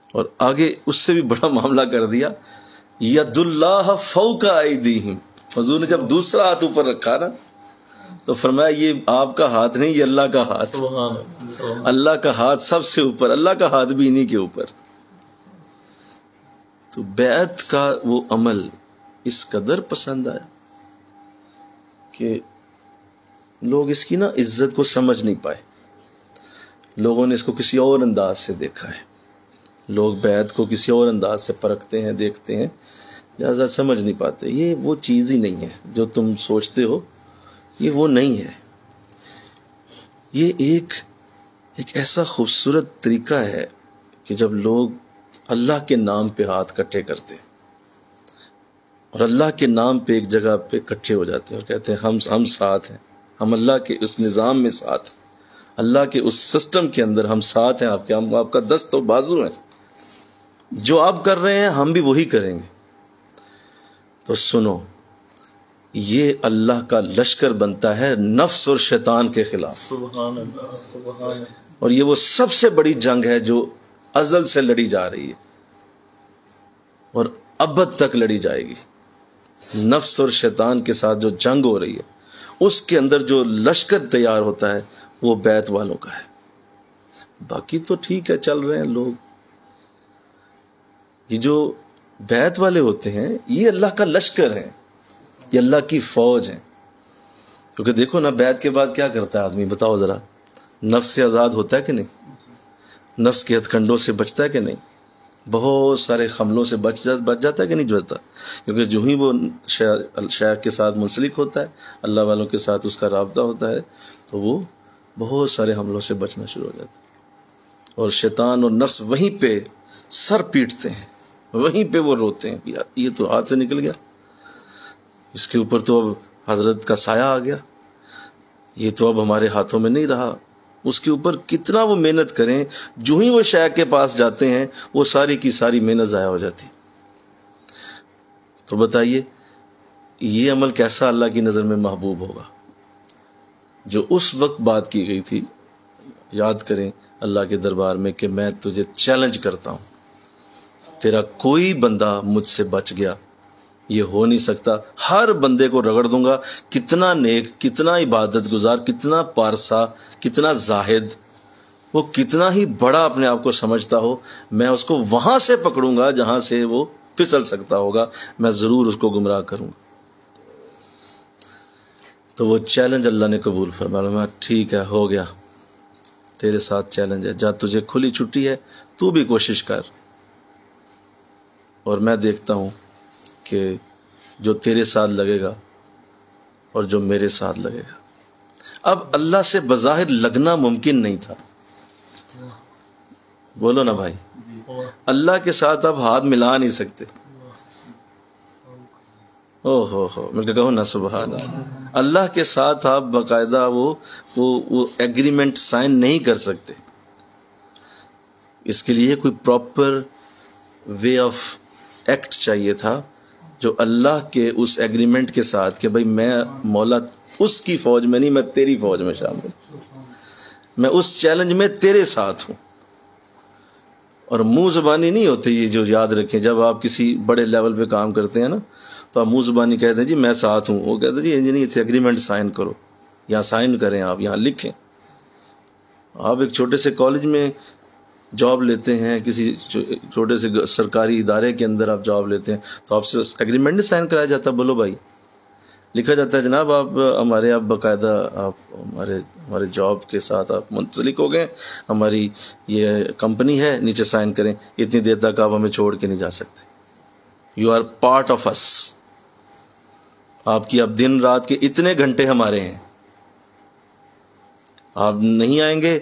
اور آگے اس سے بھی بڑا معاملہ کر دیا، ید اللہ فوق ایدیہم، حضور نے جب دوسرا ہاتھ اوپر رکھا نا تو فرمایا یہ آپ کا ہاتھ نہیں، یہ اللہ کا ہاتھ، اللہ کا ہاتھ سب سے اوپر، اللہ کا ہاتھ بھی انہی کے اوپر۔ تو بیعت کا وہ عمل اس قدر پسند آیا کہ لوگ اس کی نا عزت کو سمجھ نہیں پائے، لوگوں نے اس کو کسی اور انداز سے دیکھا ہے، لوگ بیعت کو کسی اور انداز سے پرکھتے ہیں، دیکھتے ہیں، لہذا سمجھ نہیں پاتے۔ یہ وہ چیز ہی نہیں ہے جو تم سوچتے ہو، یہ وہ نہیں ہے۔ یہ ایک ایسا خوبصورت طریقہ ہے کہ جب لوگ اللہ کے نام پہ ہاتھ کٹھے کرتے ہیں اور اللہ کے نام پہ ایک جگہ پہ اکٹھے ہو جاتے ہیں اور کہتے ہیں ہم ساتھ ہیں، ہم اللہ کے اس نظام میں ساتھ ہیں، اللہ کے اس سسٹم کے اندر ہم ساتھ ہیں، ہم آپ کا دست و بازو ہیں، جو آپ کر رہے ہیں ہم بھی وہی کریں گے۔ تو سنو، یہ اللہ کا لشکر بنتا ہے نفس اور شیطان کے خلاف، سبحان اللہ، سبحان اللہ۔ اور یہ وہ سب سے بڑی جنگ ہے جو ازل سے لڑی جا رہی ہے اور ابد تک لڑی جائے گی۔ نفس اور شیطان کے ساتھ جو جنگ ہو رہی ہے، اس کے اندر جو لشکر تیار ہوتا ہے وہ بیعت والوں کا ہے۔ باقی تو ٹھیک ہے، چل رہے ہیں لوگ، یہ جو بیعت والے ہوتے ہیں یہ اللہ کا لشکر ہیں، یہ اللہ کی فوج ہیں۔ کیونکہ دیکھو نا، بیعت کے بعد کیا کرتا ہے آدمی، بتاؤ ذرا، نفس سے آزاد ہوتا ہے کہ نہیں؟ نفس کے ہتھ کنڈوں سے بچتا ہے کہ نہیں؟ بہت سارے حملوں سے بچ جاتا ہے کہ نہیں بچتا؟ کیونکہ جو ہی وہ شیخ کے ساتھ منسلک ہوتا ہے، اللہ والوں کے ساتھ اس کا رابطہ ہوتا ہے، تو وہ بہت سارے حملوں سے بچنا شروع ہو جاتا ہے۔ اور شیطان اور نفس وہیں پہ سر پیٹتے ہیں، وہیں پہ وہ روتے ہیں، یار یہ تو ہاتھ سے نکل گیا، اس کے اوپر تو اب حضرت کا سایہ آ گیا، یہ تو اب ہمارے ہاتھوں میں نہیں رہا۔ اس کے اوپر کتنا وہ محنت کریں، جو ہی وہ شیخ کے پاس جاتے ہیں وہ ساری کی ساری محنت ضائع ہو جاتی۔ تو بتائیے یہ عمل کیسا اللہ کی نظر میں محبوب ہوگا؟ جو اس وقت بات کی گئی تھی، یاد کریں اللہ کے دربار میں کہ میں تجھے چیلنج کرتا ہوں، تیرا کوئی بندہ مجھ سے بچ گیا، یہ ہو نہیں سکتا، ہر بندے کو رگڑ دوں گا، کتنا نیک، کتنا عبادت گزار، کتنا پارسا، کتنا زاہد، وہ کتنا ہی بڑا اپنے آپ کو سمجھتا ہو، میں اس کو وہاں سے پکڑوں گا جہاں سے وہ پھسل سکتا ہوگا، میں ضرور اس کو گمراہ کروں گا۔ تو وہ چیلنج اللہ نے قبول فرمایا، میں ٹھیک ہے، ہو گیا، تیرے ساتھ چیلنج ہے، جا تجھے کھلی چھٹی ہے، تو بھی کوشش کر، اور میں دیکھتا ہوں کہ جو تیرے ساتھ لگے گا اور جو میرے ساتھ لگے گا۔ اب اللہ سے بظاہر لگنا ممکن نہیں تھا، بولو نا بھائی، اللہ کے ساتھ آپ ہاتھ ملا نہیں سکتے۔ او ہو میں کہوں نا سبحان اللہ، اللہ کے ساتھ آپ باقاعدہ وہ ایگریمنٹ سائن نہیں کر سکتے۔ اس کے لیے کوئی پراپر وے آف ایکٹ چاہیے تھا، جو اللہ کے اس ایگریمنٹ کے ساتھ کہ بھئی میں مولا اس کی فوج میں نہیں، میں تیری فوج میں شامل ہوں، میں اس چیلنج میں تیرے ساتھ ہوں۔ اور منہ زبانی نہیں ہوتی یہ، جو یاد رکھیں، جب آپ کسی بڑے لیول پہ کام کرتے ہیں نا تو آپ منہ زبانی کہتے ہیں جی میں ساتھ ہوں، وہ کہتے ہیں جی انجینئر ایگریمنٹ سائن کرو، یہاں سائن کریں، آپ یہاں لکھیں۔ آپ ایک چھوٹے سے کالج میں جاب لیتے ہیں، کسی چھوٹے سے سرکاری ادارے کے اندر آپ جاب لیتے ہیں، تو آپ سے ایگریمنٹ نہیں سائن کرایا جاتا، بولو بھائی، لکھا جاتا ہے جناب آپ ہمارے، آپ باقاعدہ آپ ہمارے جاب کے ساتھ آپ منسلک ہو گئے، ہماری یہ کمپنی ہے، نیچے سائن کریں، اتنی دیر تک آپ ہمیں چھوڑ کے نہیں جا سکتے، یو آر پارٹ آف اس، آپ کی اب دن رات کے اتنے گھنٹے ہمارے ہیں، آپ نہیں آئیں گے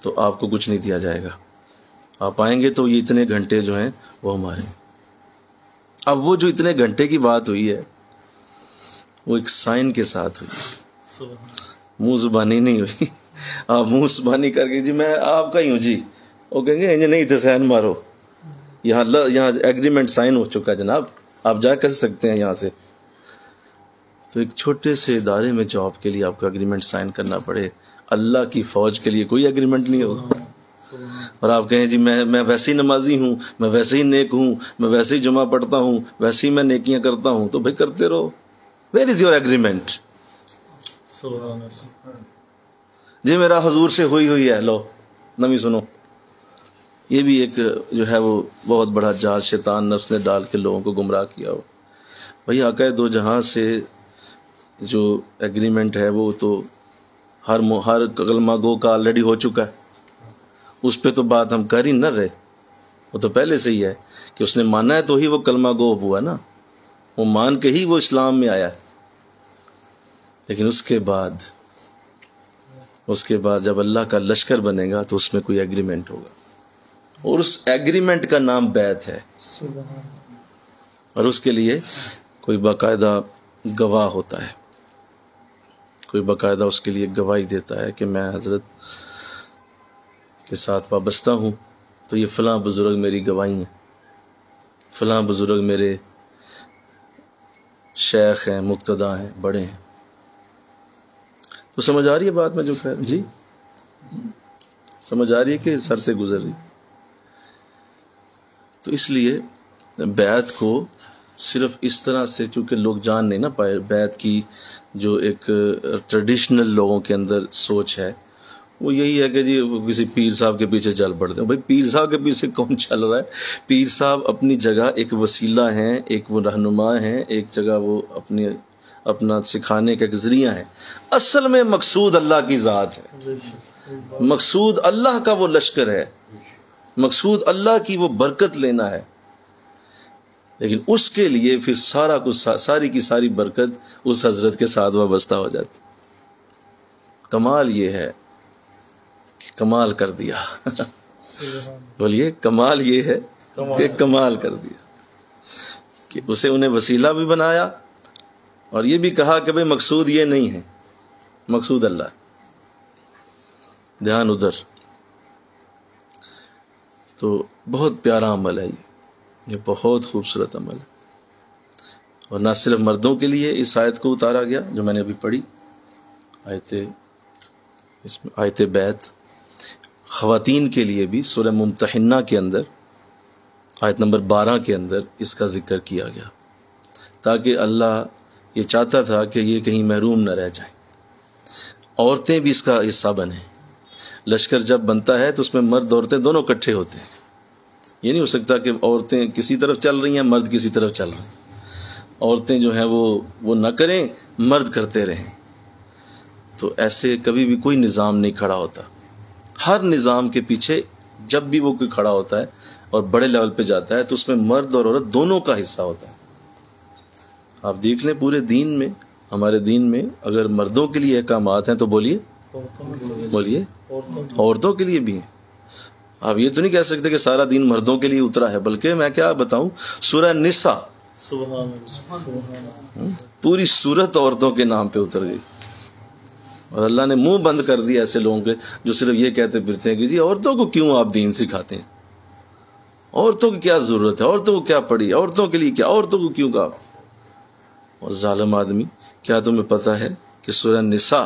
تو آپ کو کچھ نہیں دیا جائے گا، آپ آئیں گے تو یہ اتنے گھنٹے جو ہیں وہ ہمارے ہیں۔ اب وہ جو اتنے گھنٹے کی بات ہوئی ہے وہ ایک سائن کے ساتھ ہوئی، منہ زبانی نہیں ہوئی۔ آپ منہ زبانی کر کے جی میں آپ کا ہی ہوں جی، وہ کہیں گے نہیں تھے سائن مارو، یہاں ایگریمنٹ سائن ہو چکا ہے جناب، آپ جا کر سکتے ہیں یہاں سے۔ تو ایک چھوٹے سے ادارے میں جاب کے لیے آپ کو ایگریمنٹ سائن کرنا پڑے، اللہ کی فوج کے لیے کوئی ایگریمنٹ نہیں ہوگا۔ اور آپ کہیں جی میں ویسے ہی نمازی ہوں، میں ویسے ہی نیک ہوں، میں ویسے ہی جمعہ پڑھتا ہوں، ویسے ہی میں نیکیاں کرتا ہوں، تو بھائی کرتے رہو، ویئر از یور ایگریمنٹ؟ سبحان اللہ. جی میرا حضور سے ہوئی ہے، لو نمی سنو. یہ بھی ایک جو ہے وہ بہت بڑا جال شیطان نفس نے ڈال کے لوگوں کو گمراہ کیا ہو. بھائی آقا دو جہاں سے جو ایگریمنٹ ہے وہ تو ہر کلمہ گو کا آلریڈی ہو چکا ہے، اس پہ تو بات ہم کر ہی نہ رہے. وہ تو پہلے سے ہی ہے کہ اس نے مانا ہے تو ہی وہ کلمہ گو ہوا نا، وہ مان کے ہی وہ اسلام میں آیا. لیکن اس کے بعد جب اللہ کا لشکر بنے گا تو اس میں کوئی ایگریمنٹ ہوگا، اور اس ایگریمنٹ کا نام بیعت ہے. اور اس کے لیے کوئی باقاعدہ گواہ ہوتا ہے، کوئی باقاعدہ اس کے لیے گواہی دیتا ہے کہ میں حضرت کے ساتھ وابستہ ہوں، تو یہ فلاں بزرگ میری گواہی ہیں، فلاں بزرگ میرے شیخ ہیں، مقتدی ہیں، بڑے ہیں. تو سمجھ آ رہی ہے بات میں جو کہہ رہا ہوں؟ جی سمجھ آ رہی ہے کہ سر سے گزر رہی؟ تو اس لیے بیعت کو صرف اس طرح سے، چونکہ لوگ جان نہیں نہ پائے بیعت کی جو ایک ٹریڈیشنل لوگوں کے اندر سوچ ہے، وہ یہی ہے کہ جی وہ کسی پیر صاحب کے پیچھے چل پڑتے ہیں. بھائی پیر صاحب کے پیچھے کون چل رہا ہے؟ پیر صاحب اپنی جگہ ایک وسیلہ ہیں، ایک وہ رہنما ہیں، ایک جگہ وہ اپنا سکھانے کا ایک ذریعہ ہے. اصل میں مقصود اللہ کی ذات ہے، مقصود اللہ کا وہ لشکر ہے، مقصود اللہ کی وہ برکت لینا ہے. لیکن اس کے لیے پھر سارا کچھ، ساری کی ساری برکت اس حضرت کے ساتھ وابستہ ہو جاتی. کمال یہ ہے کہ کمال کر دیا. بولیے کمال یہ ہے کہ کمال کر دیا، کہ اسے انہیں وسیلہ بھی بنایا، اور یہ بھی کہا کہ بھئی مقصود یہ نہیں ہے، مقصود اللہ. دھیان ادھر. تو بہت پیارا عمل ہے یہ بہت خوبصورت عمل ہے. اور نہ صرف مردوں کے لیے اس آیت کو اتارا گیا جو میں نے ابھی پڑھی، آیت بیعت، خواتین کے لیے بھی سورہ ممتحنہ کے اندر آیت نمبر 12 کے اندر اس کا ذکر کیا گیا، تاکہ اللہ یہ چاہتا تھا کہ یہ کہیں محروم نہ رہ جائیں، عورتیں بھی اس کا حصہ بنیں. لشکر جب بنتا ہے تو اس میں مرد عورتیں دونوں اکٹھے ہوتے ہیں. یہ نہیں ہو سکتا کہ عورتیں کسی طرف چل رہی ہیں، مرد کسی طرف چل رہے ہیں. عورتیں جو ہیں وہ نہ کریں، مرد کرتے رہیں. تو ایسے کبھی بھی کوئی نظام نہیں کھڑا ہوتا. ہر نظام کے پیچھے جب بھی وہ کوئی کھڑا ہوتا ہے اور بڑے لیول پہ جاتا ہے تو اس میں مرد اور عورت دونوں کا حصہ ہوتا ہے. آپ دیکھ لیں پورے دین میں، ہمارے دین میں اگر مردوں کے لیے احکامات ہیں تو بولیے عورتوں کے لیے بھی ہیں. آپ یہ تو نہیں کہہ سکتے کہ سارا دین مردوں کے لیے اترا ہے، بلکہ میں کیا بتاؤں، سورہ نساء پوری سورت عورتوں کے نام پہ اتر گئی. اور اللہ نے منہ بند کر دیا ایسے لوگوں کے جو صرف یہ کہتے پھرتے ہیں کہ جی عورتوں کو کیوں آپ دین سکھاتے ہیں، عورتوں کی کیا ضرورت ہے، عورتوں کو کیا پڑھی، عورتوں کے لیے کیا، عورتوں کو کیوں کہا. اور ظالم آدمی، کیا تمہیں پتہ ہے کہ سورہ نساء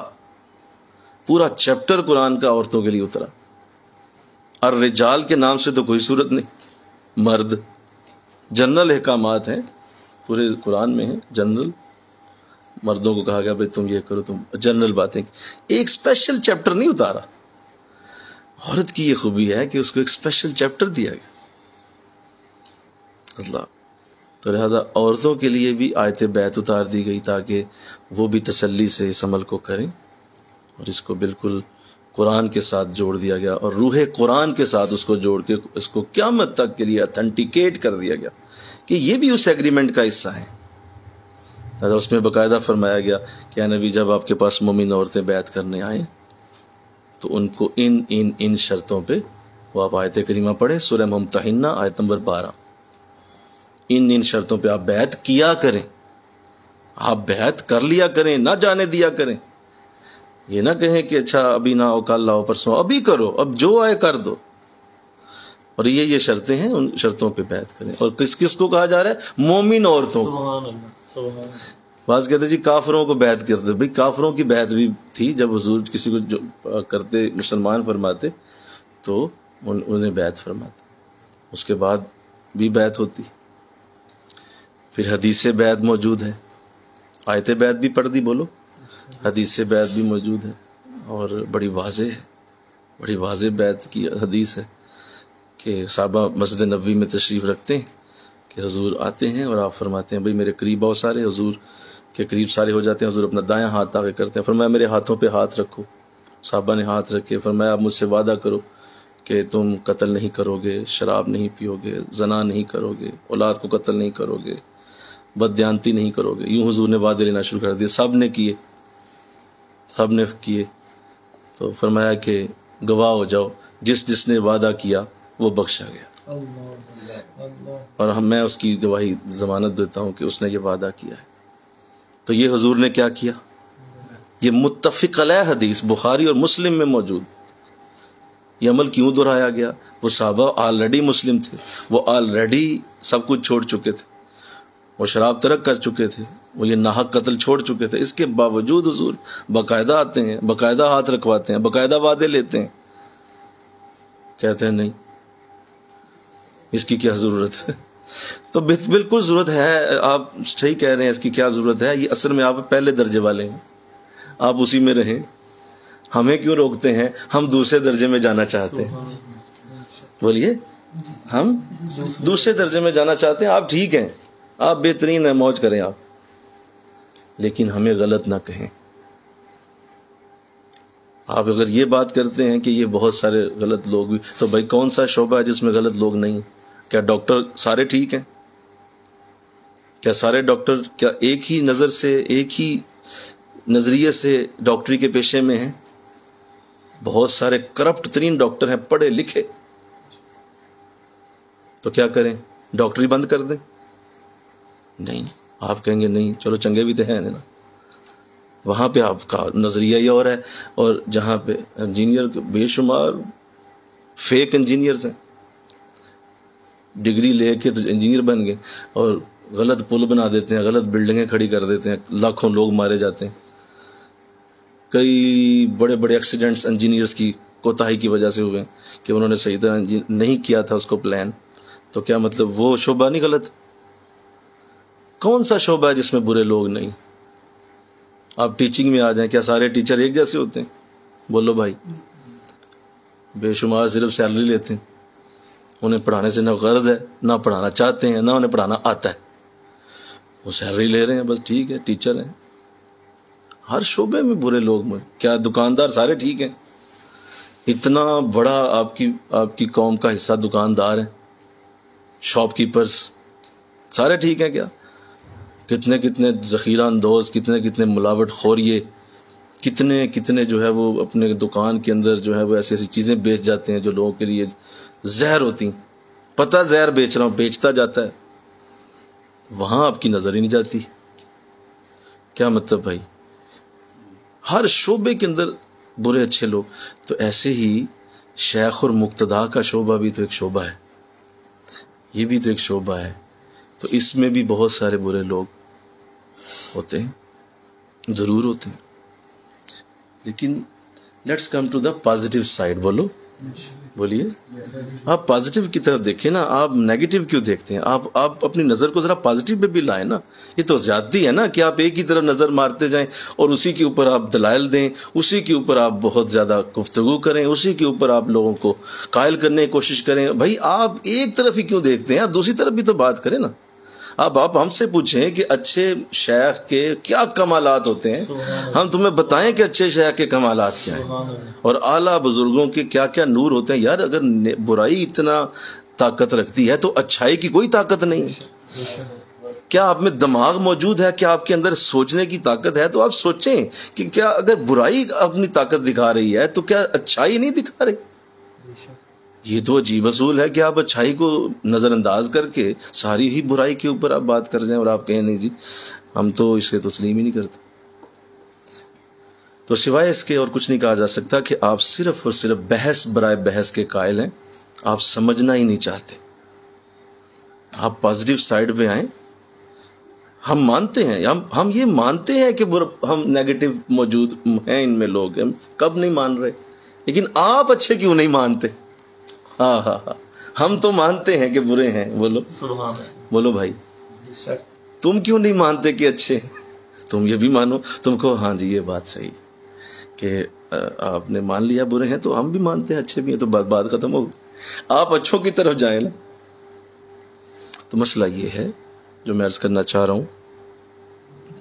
پورا چیپٹر قرآن کا عورتوں کے لیے اترا. الرجال کے نام سے تو کوئی صورت نہیں، مرد جنرل احکامات ہیں پورے قرآن میں ہیں، جنرل مردوں کو کہا گیا بھائی تم یہ کرو، تم جنرل باتیں. ایک اسپیشل چیپٹر نہیں اتارا. عورت کی یہ خوبی ہے کہ اس کو ایک اسپیشل چیپٹر دیا گیا اللہ. تو لہذا عورتوں کے لیے بھی آیت بیعت اتار دی گئی تاکہ وہ بھی تسلی سے اس عمل کو کریں، اور اس کو بالکل قرآن کے ساتھ جوڑ دیا گیا، اور روح قرآن کے ساتھ اس کو جوڑ کے اس کو قیامت تک کے لیے اتھینٹیکیٹ کر دیا گیا کہ یہ بھی اس ایگریمنٹ کا حصہ ہیں. اس میں باقاعدہ فرمایا گیا کہ اے نبی جب آپ کے پاس مومن عورتیں بیعت کرنے آئیں تو ان کو ان شرطوں پہ وہ آپ آیت کریمہ پڑھیں، سورہ ممتحنہ آیت نمبر 12. ان شرطوں پہ آپ بیعت کیا کریں، آپ بیعت کر لیا کریں، نہ جانے دیا کریں. یہ نہ کہیں کہ اچھا ابھی نہ ہو، کل لاؤ، پرسوں، ابھی کرو، اب جو آئے کر دو. اور یہ شرطیں ہیں، ان شرطوں پہ بیعت کریں. اور کس کو کہا جا رہا ہے؟ مومن عورتوں کو. بعض کہتے جی کافروں کو بیعت کرتے. بھئی کافروں کی بیعت بھی تھی، جب حضور کسی کو جو کرتے مسلمان فرماتے تو انہیں بیعت فرماتے، اس کے بعد بھی بیعت ہوتی. پھر حدیث بیعت موجود ہے، آیت بیعت بھی پڑھ دی، بولو، حدیث بیعت بھی موجود ہے، اور بڑی واضح ہے، بڑی واضح بیعت کی حدیث ہے کہ صحابہ مسجد نبوی میں تشریف رکھتے ہیں کہ حضور آتے ہیں اور آپ فرماتے ہیں بھئی میرے قریب بہت سارے، حضور کے قریب سارے ہو جاتے ہیں، حضور اپنا دایاں ہاتھ آگے کرتے ہیں، فرمایا میرے ہاتھوں پہ ہاتھ رکھو، صحابہ نے ہاتھ رکھے، فرمایا آپ مجھ سے وعدہ کرو کہ تم قتل نہیں کرو گے، شراب نہیں پیو گے، زنا نہیں کرو گے، اولاد کو قتل نہیں کرو گے، بددیانتی نہیں کرو گے. یوں حضور نے وعدے لینا شروع کر دیے، سب نے کیے، سب نے کیے. تو فرمایا کہ گواہ ہو جاؤ، جس جس نے وعدہ کیا وہ بخشا گیا، اور میں اس کی گواہی ضمانت دیتا ہوں کہ اس نے یہ وعدہ کیا ہے. تو یہ حضور نے کیا کیا؟ یہ متفق علیہ حدیث بخاری اور مسلم میں موجود. یہ عمل کیوں دہرایا گیا؟ وہ صحابہ آلریڈی مسلم تھے، وہ آلریڈی سب کچھ چھوڑ چکے تھے، وہ شراب ترک کر چکے تھے، وہ یہ ناحق قتل چھوڑ چکے تھے. اس کے باوجود حضور باقاعدہ آتے ہیں، باقاعدہ ہاتھ رکھواتے ہیں، باقاعدہ وعدے لیتے ہیں. کہتے ہیں نہیں، اس کی کیا ضرورت ہے؟ تو بالکل ضرورت ہے، آپ صحیح کہہ رہے ہیں، اس کی کیا ضرورت ہے؟ یہ اصل میں آپ پہلے درجے والے ہیں، آپ اسی میں رہیں. ہمیں کیوں روکتے ہیں؟ ہم دوسرے درجے میں جانا چاہتے ہیں. بولیے، ہم دوسرے درجے میں جانا چاہتے ہیں. آپ ٹھیک ہیں، آپ بہترین ہیں، موج کریں آپ، لیکن ہمیں غلط نہ کہیں. آپ اگر یہ بات کرتے ہیں کہ یہ بہت سارے غلط لوگ بھی، تو بھائی کون سا شعبہ ہے جس میں غلط لوگ نہیں؟ کیا ڈاکٹر سارے ٹھیک ہیں؟ کیا سارے ڈاکٹر کیا ایک ہی نظر سے، ایک ہی نظریے سے ڈاکٹری کے پیشے میں ہیں؟ بہت سارے کرپٹ ترین ڈاکٹر ہیں، پڑھے لکھے. تو کیا کریں؟ ڈاکٹری بند کر دیں؟ نہیں. آپ کہیں گے نہیں، چلو چنگے بھی تو ہیں نا. وہاں پہ آپ کا نظریہ یہ اور ہے، اور جہاں پہ انجینئر بے شمار فیک انجینئرز ہیں، ڈگری لے کے تو انجینئر بن گئے اور غلط پل بنا دیتے ہیں، غلط بلڈنگیں کھڑی کر دیتے ہیں، لاکھوں لوگ مارے جاتے ہیں. کئی بڑے بڑے ایکسیڈنٹس انجینئرز کی کوتاہی کی وجہ سے ہوئے کہ انہوں نے صحیح طرح نہیں کیا تھا اس کو پلان. تو کیا مطلب وہ شعبہ نہیں غلط؟ کون سا شعبہ ہے جس میں برے لوگ نہیں؟ آپ ٹیچنگ میں آ جائیں، کیا سارے ٹیچر ایک جیسے ہوتے ہیں؟ بولو بھائی. بے شمار صرف سیلری لیتے ہیں، انہیں پڑھانے سے نہ غرض ہے، نہ پڑھانا چاہتے ہیں، نہ انہیں پڑھانا آتا ہے. وہ سیلری لے رہے ہیں، بس ٹھیک ہے، ٹیچر ہیں. ہر شعبے میں برے لوگ میں. کیا دکاندار سارے ٹھیک ہیں؟ اتنا بڑا آپ کی قوم کا حصہ دکاندار ہیں، شاپ کیپرز سارے ٹھیک ہیں کیا؟ کتنے کتنے ذخیرہ اندوز، کتنے کتنے ملاوٹ خوریے، کتنے جو ہے وہ اپنے دکان کے اندر جو ہے وہ ایسی ایسی چیزیں بیچ جاتے ہیں جو لوگوں کے لیے زہر ہوتی ہیں. پتہ زہر بیچ رہا ہوں، بیچتا جاتا ہے، وہاں آپ کی نظر ہی نہیں جاتی. کیا مطلب بھائی؟ ہر شعبے کے اندر برے اچھے لوگ. تو ایسے ہی شیخ اور مقتدا کا شعبہ بھی تو ایک شعبہ ہے، یہ بھی تو ایک شعبہ ہے. تو اس میں بھی بہت سارے برے لوگ ہوتے ہیں، ضرور ہوتے ہیں. لیکن let's come to the positive side. بولیے. آپ پازیٹیو کی طرف دیکھیں نا، آپ نیگیٹو کیوں دیکھتے ہیں؟ آپ اپنی نظر کو ذرا پازیٹیو پہ بھی لائیں نا. یہ تو زیادتی ہے نا کہ آپ ایک ہی طرف نظر مارتے جائیں اور اسی کے اوپر آپ دلائل دیں، اسی کے اوپر آپ بہت زیادہ گفتگو کریں، اسی کے اوپر آپ لوگوں کو قائل کرنے کی کوشش کریں. بھائی آپ ایک طرف ہی کیوں دیکھتے ہیں؟ آپ دوسری طرف بھی تو بات کریں نا. آپ ہم سے پوچھیں کہ اچھے شیخ کے کیا کمالات ہوتے ہیں، ہم تمہیں بتائیں کہ اچھے شیخ کے کمالات کیا ہیں، اور اعلیٰ بزرگوں کے کیا کیا نور ہوتے ہیں. یار اگر برائی اتنا طاقت رکھتی ہے تو اچھائی کی کوئی طاقت نہیں. کیا آپ میں دماغ موجود ہے؟ کیا آپ کے اندر سوچنے کی طاقت ہے؟ تو آپ سوچیں کہ کیا اگر برائی اپنی طاقت دکھا رہی ہے تو کیا اچھائی نہیں دکھا رہی؟ یہ تو عجیب اصول ہے کہ آپ اچھائی کو نظر انداز کر کے ساری ہی برائی کے اوپر آپ بات کر جائیں اور آپ کہیں نہیں جی ہم تو اس کے تسلیم ہی نہیں کرتے. تو سوائے اس کے اور کچھ نہیں کہا جا سکتا کہ آپ صرف اور صرف بحث برائے بحث کے قائل ہیں، آپ سمجھنا ہی نہیں چاہتے. آپ پازیٹیو سائیڈ پہ آئیں. ہم مانتے ہیں، ہم یہ مانتے ہیں کہ ہم نیگیٹو موجود ہیں، ان میں لوگ ہم کب نہیں مان رہے، لیکن آپ اچھے کیوں نہیں مانتے؟ ہاں ہم تو مانتے ہیں کہ برے ہیں. بولو بھائی، تم کیوں نہیں مانتے کہ اچھے ہیں؟ تم یہ بھی مانو، تم کہو ہاں جی یہ بات صحیح کہ آپ نے مان لیا برے ہیں تو ہم بھی مانتے ہیں اچھے بھی ہیں، تو بات ختم ہو گئی. آپ اچھوں کی طرف جائیں نا. تو مسئلہ یہ ہے جو میں عرض کرنا چاہ رہا ہوں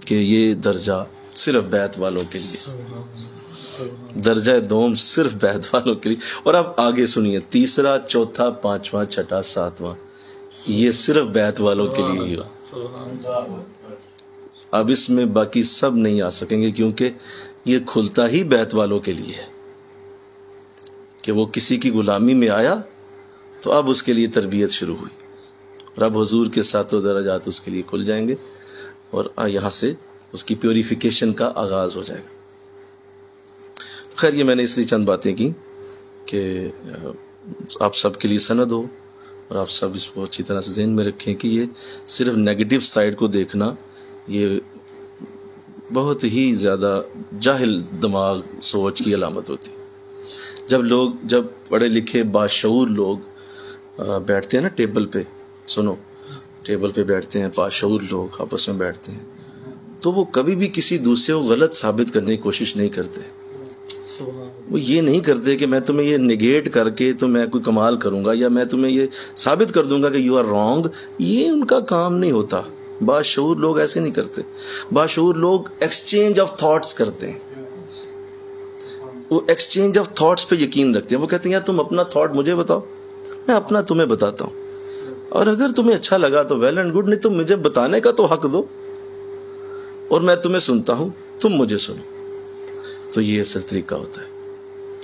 کہ یہ درجہ صرف بیعت والوں کے لیے، درجہ دوم صرف بیعت والوں کے لیے. اور اب آگے سنیے، تیسرا، چوتھا، پانچواں، چھٹا، ساتواں، یہ صرف بیعت والوں کے لیے ہی ہو. اب اس میں باقی سب نہیں آ سکیں گے، کیونکہ یہ کھلتا ہی بیعت والوں کے لیے ہے کہ وہ کسی کی غلامی میں آیا تو اب اس کے لیے تربیت شروع ہوئی، اور اب حضور کے ساتوں درجات اس کے لیے کھل جائیں گے، اور یہاں سے اس کی پیوریفیکیشن کا آغاز ہو جائے گا. خیر یہ میں نے اس لیے چند باتیں کی کہ آپ سب کے لیے سند ہو، اور آپ سب اس کو اچھی طرح سے ذہن میں رکھیں کہ یہ صرف نیگیٹو سائڈ کو دیکھنا یہ بہت ہی زیادہ جاہل دماغ سوچ کی علامت ہوتی. جب پڑھے لکھے باشعور لوگ بیٹھتے ہیں نا ٹیبل پہ، سنو، ٹیبل پہ بیٹھتے ہیں باشعور لوگ، آپس میں بیٹھتے ہیں، تو وہ کبھی بھی کسی دوسرے کو غلط ثابت کرنے کی کوشش نہیں کرتے. وہ یہ نہیں کرتے کہ میں تمہیں یہ نگیٹ کر کے تو میں کوئی کمال کروں گا، یا میں تمہیں یہ ثابت کر دوں گا کہ یو آر رانگ. یہ ان کا کام نہیں ہوتا. باشعور لوگ ایسے نہیں کرتے. باشعور لوگ ایکسچینج آف تھاٹس کرتے ہیں. وہ ایکسچینج آف تھاٹس پہ یقین رکھتے ہیں. وہ کہتے ہیں یار تم اپنا تھاٹ مجھے بتاؤ، میں اپنا تمہیں بتاتا ہوں، اور اگر تمہیں اچھا لگا تو ویل اینڈ گڈ، نہیں تو مجھے بتانے کا تو حق دو، اور میں تمہیں سنتا ہوں، تم مجھے سنو. تو یہ اصل طریقہ ہوتا ہے.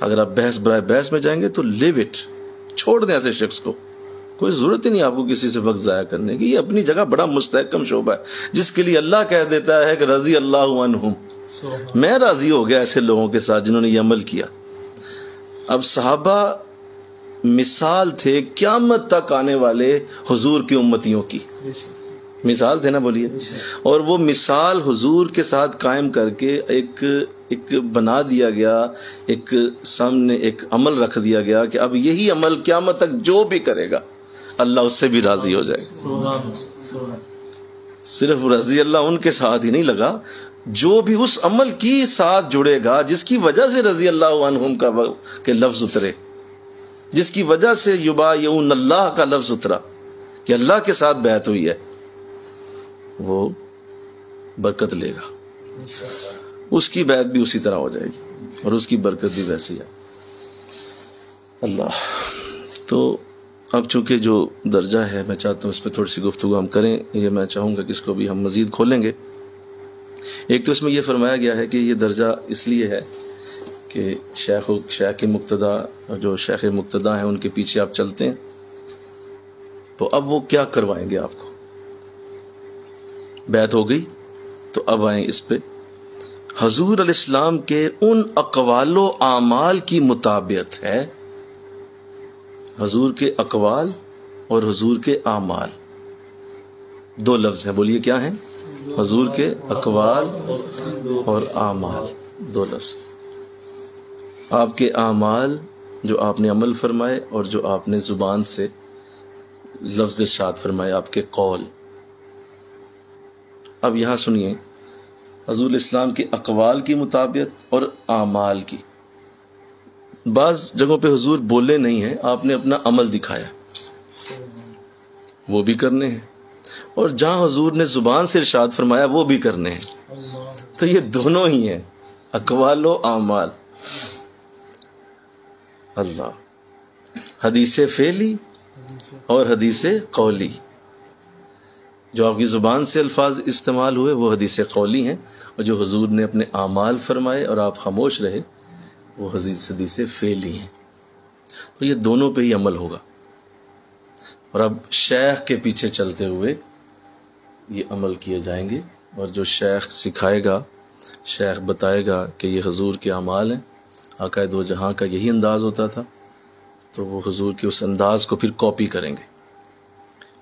اگر آپ بحث برائے بحث میں جائیں گے تو لیو اٹ، چھوڑ دیں ایسے شخص کو. کوئی ضرورت ہی نہیں آپ کو کسی سے وقت ضائع کرنے کی. یہ اپنی جگہ بڑا مستحکم شعبہ ہے، جس کے لیے اللہ کہہ دیتا ہے کہ رضی اللہ عنہم، میں راضی ہو گیا ایسے لوگوں کے ساتھ جنہوں نے یہ عمل کیا. اب صحابہ مثال تھے قیامت تک آنے والے حضور کی امتیوں کی، مثال تھے نا، بولیے. اور وہ مثال حضور کے ساتھ قائم کر کے ایک بنا دیا گیا، ایک سامنے ایک عمل رکھ دیا گیا کہ اب یہی عمل قیامت تک جو بھی کرے گا اللہ اس سے بھی راضی ہو جائے گا. صرف رضی اللہ ان کے ساتھ ہی نہیں لگا، جو بھی اس عمل کی ساتھ جڑے گا جس کی وجہ سے رضی اللہ عنہم کا لفظ اترے، جس کی وجہ سے یبایعون اللہ کا لفظ اترا کہ اللہ کے ساتھ بیعت ہوئی ہے، وہ برکت لے گا. اس کی بیعت بھی اسی طرح ہو جائے گی، اور اس کی برکت بھی ویسی ہے. اللہ. تو اب چونکہ جو درجہ ہے میں چاہتا ہوں اس پہ تھوڑی سی گفتگو ہم کریں. یہ میں چاہوں گا کہ اس کو بھی ہم مزید کھولیں گے. ایک تو اس میں یہ فرمایا گیا ہے کہ یہ درجہ اس لیے ہے کہ شیخ مقتدا، جو شیخ مقتدا ہیں ان کے پیچھے آپ چلتے ہیں، تو اب وہ کیا کروائیں گے آپ کو. بیعت ہو گئی تو اب آئیں اس پہ. حضور علیہ السلام کے ان اقوال و اعمال کی مطابقت ہے. حضور کے اقوال اور حضور کے اعمال دو لفظ ہیں، بولیے کیا ہیں؟ حضور کے اقوال اور اعمال دو لفظ. آپ کے اعمال جو آپ نے عمل فرمائے، اور جو آپ نے زبان سے لفظ ارشاد فرمائے، آپ کے قول. اب یہاں سنیے، حضور اسلام کے اقوال کی مطابقت اور اعمال کی. بعض جگہوں پہ حضور بولے نہیں ہیں، آپ نے اپنا عمل دکھایا، وہ بھی کرنے ہیں، اور جہاں حضور نے زبان سے ارشاد فرمایا وہ بھی کرنے ہیں. تو یہ دونوں ہی ہیں، اقوال و اعمال. اللہ. حدیث فعلی اور حدیث قولی. جو آپ کی زبان سے الفاظ استعمال ہوئے وہ حدیث قولی ہیں، اور جو حضور نے اپنے اعمال فرمائے اور آپ خاموش رہے وہ حدیث فعلی ہیں. تو یہ دونوں پہ ہی عمل ہوگا. اور اب شیخ کے پیچھے چلتے ہوئے یہ عمل کیے جائیں گے، اور جو شیخ سکھائے گا، شیخ بتائے گا کہ یہ حضور کے اعمال ہیں. آقا دو جہاں کا یہی انداز ہوتا تھا، تو وہ حضور کے اس انداز کو پھر کاپی کریں گے،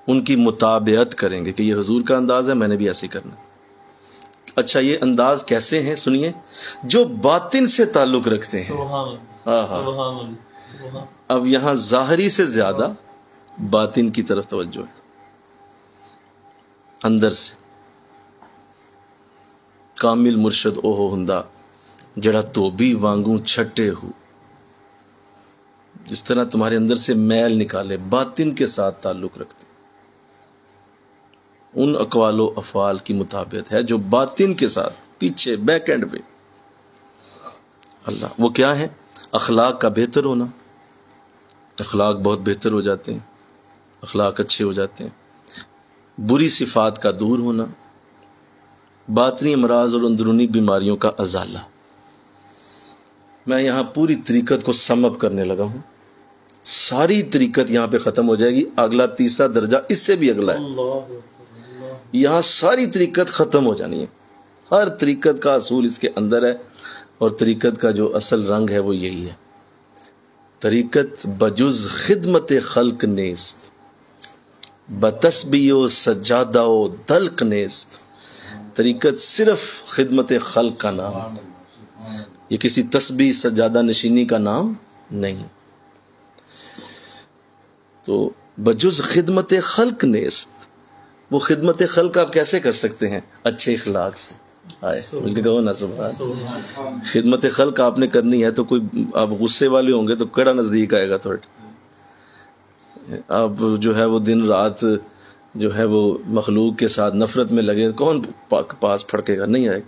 ان کی مطابقت کریں گے کہ یہ حضور کا انداز ہے، میں نے بھی ایسے کرنا. اچھا یہ انداز کیسے ہیں سنیے، جو باطن سے تعلق رکھتے ہیں. اب یہاں ظاہری سے زیادہ باطن کی طرف توجہ ہے، اندر سے. کامل مرشد اوہ ہندا جڑا دھوبی وانگوں چھٹے ہو، جس طرح تمہارے اندر سے میل نکالے، باطن کے ساتھ تعلق رکھتے، ان اقوال و افعال کی مطابقت ہے جو باطن کے ساتھ پیچھے بیک اینڈ پہ اللہ، وہ کیا ہے؟ اخلاق کا بہتر ہونا، اخلاق بہت بہتر ہو جاتے ہیں، اخلاق اچھے ہو جاتے ہیں، بری صفات کا دور ہونا، باطنی امراض اور اندرونی بیماریوں کا ازالہ۔ میں یہاں پوری طریقت کو سم اپ کرنے لگا ہوں، ساری طریقت یہاں پہ ختم ہو جائے گی، اگلا تیسرا درجہ اس سے بھی اگلا ہے، یہاں ساری طریقت ختم ہو جانی ہے، ہر طریقت کا اصول اس کے اندر ہے، اور طریقت کا جو اصل رنگ ہے وہ یہی ہے، طریقت بجز خدمت خلق نیست، بتسبیح و سجادہ و دلق نیست، طریقت صرف خدمت خلق کا نام، یہ کسی تسبیح سجادہ نشینی کا نام نہیں۔ تو بجز خدمت خلق نیست، وہ خدمت خلق آپ کیسے کر سکتے ہیں؟ اچھے اخلاق سے، آئے مل کے کہو نا سبحان۔ خدمت خلق آپ نے کرنی ہے تو کوئی آپ غصے والے ہوں گے تو کیڑا نزدیک آئے گا تھوڑا، آپ جو ہے وہ دن رات جو ہے وہ مخلوق کے ساتھ نفرت میں لگے، کون پاس پھڑکے گا؟ نہیں آئے گا۔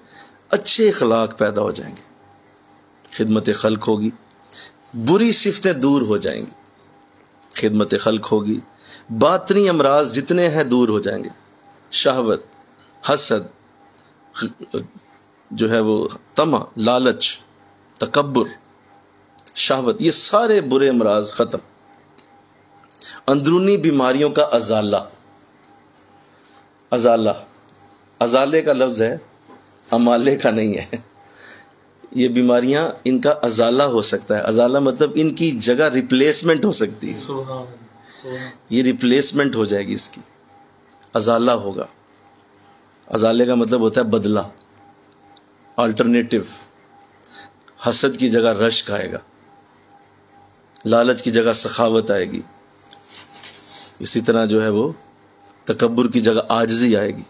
اچھے اخلاق پیدا ہو جائیں گے، خدمت خلق ہوگی، بری صفتیں دور ہو جائیں گی، خدمت خلق ہوگی، باطنی امراض جتنے ہیں دور ہو جائیں گے، شہوت، حسد، جو ہے وہ طمع، لالچ، تکبر، شہوت، یہ سارے برے امراض ختم، اندرونی بیماریوں کا ازالہ، ازالہ، ازالے کا لفظ ہے، امالے کا نہیں ہے، یہ بیماریاں ان کا ازالہ ہو سکتا ہے، ازالہ مطلب ان کی جگہ ریپلیسمنٹ ہو سکتی ہے، یہ ریپلیسمنٹ ہو جائے گی، اس کی ازالہ ہوگا، ازالے کا مطلب ہوتا ہے بدلہ، آلٹرنیٹو، حسد کی جگہ رشک آئے گا، لالچ کی جگہ سخاوت آئے گی، اسی طرح جو ہے وہ تکبر کی جگہ عاجزی آئے گی،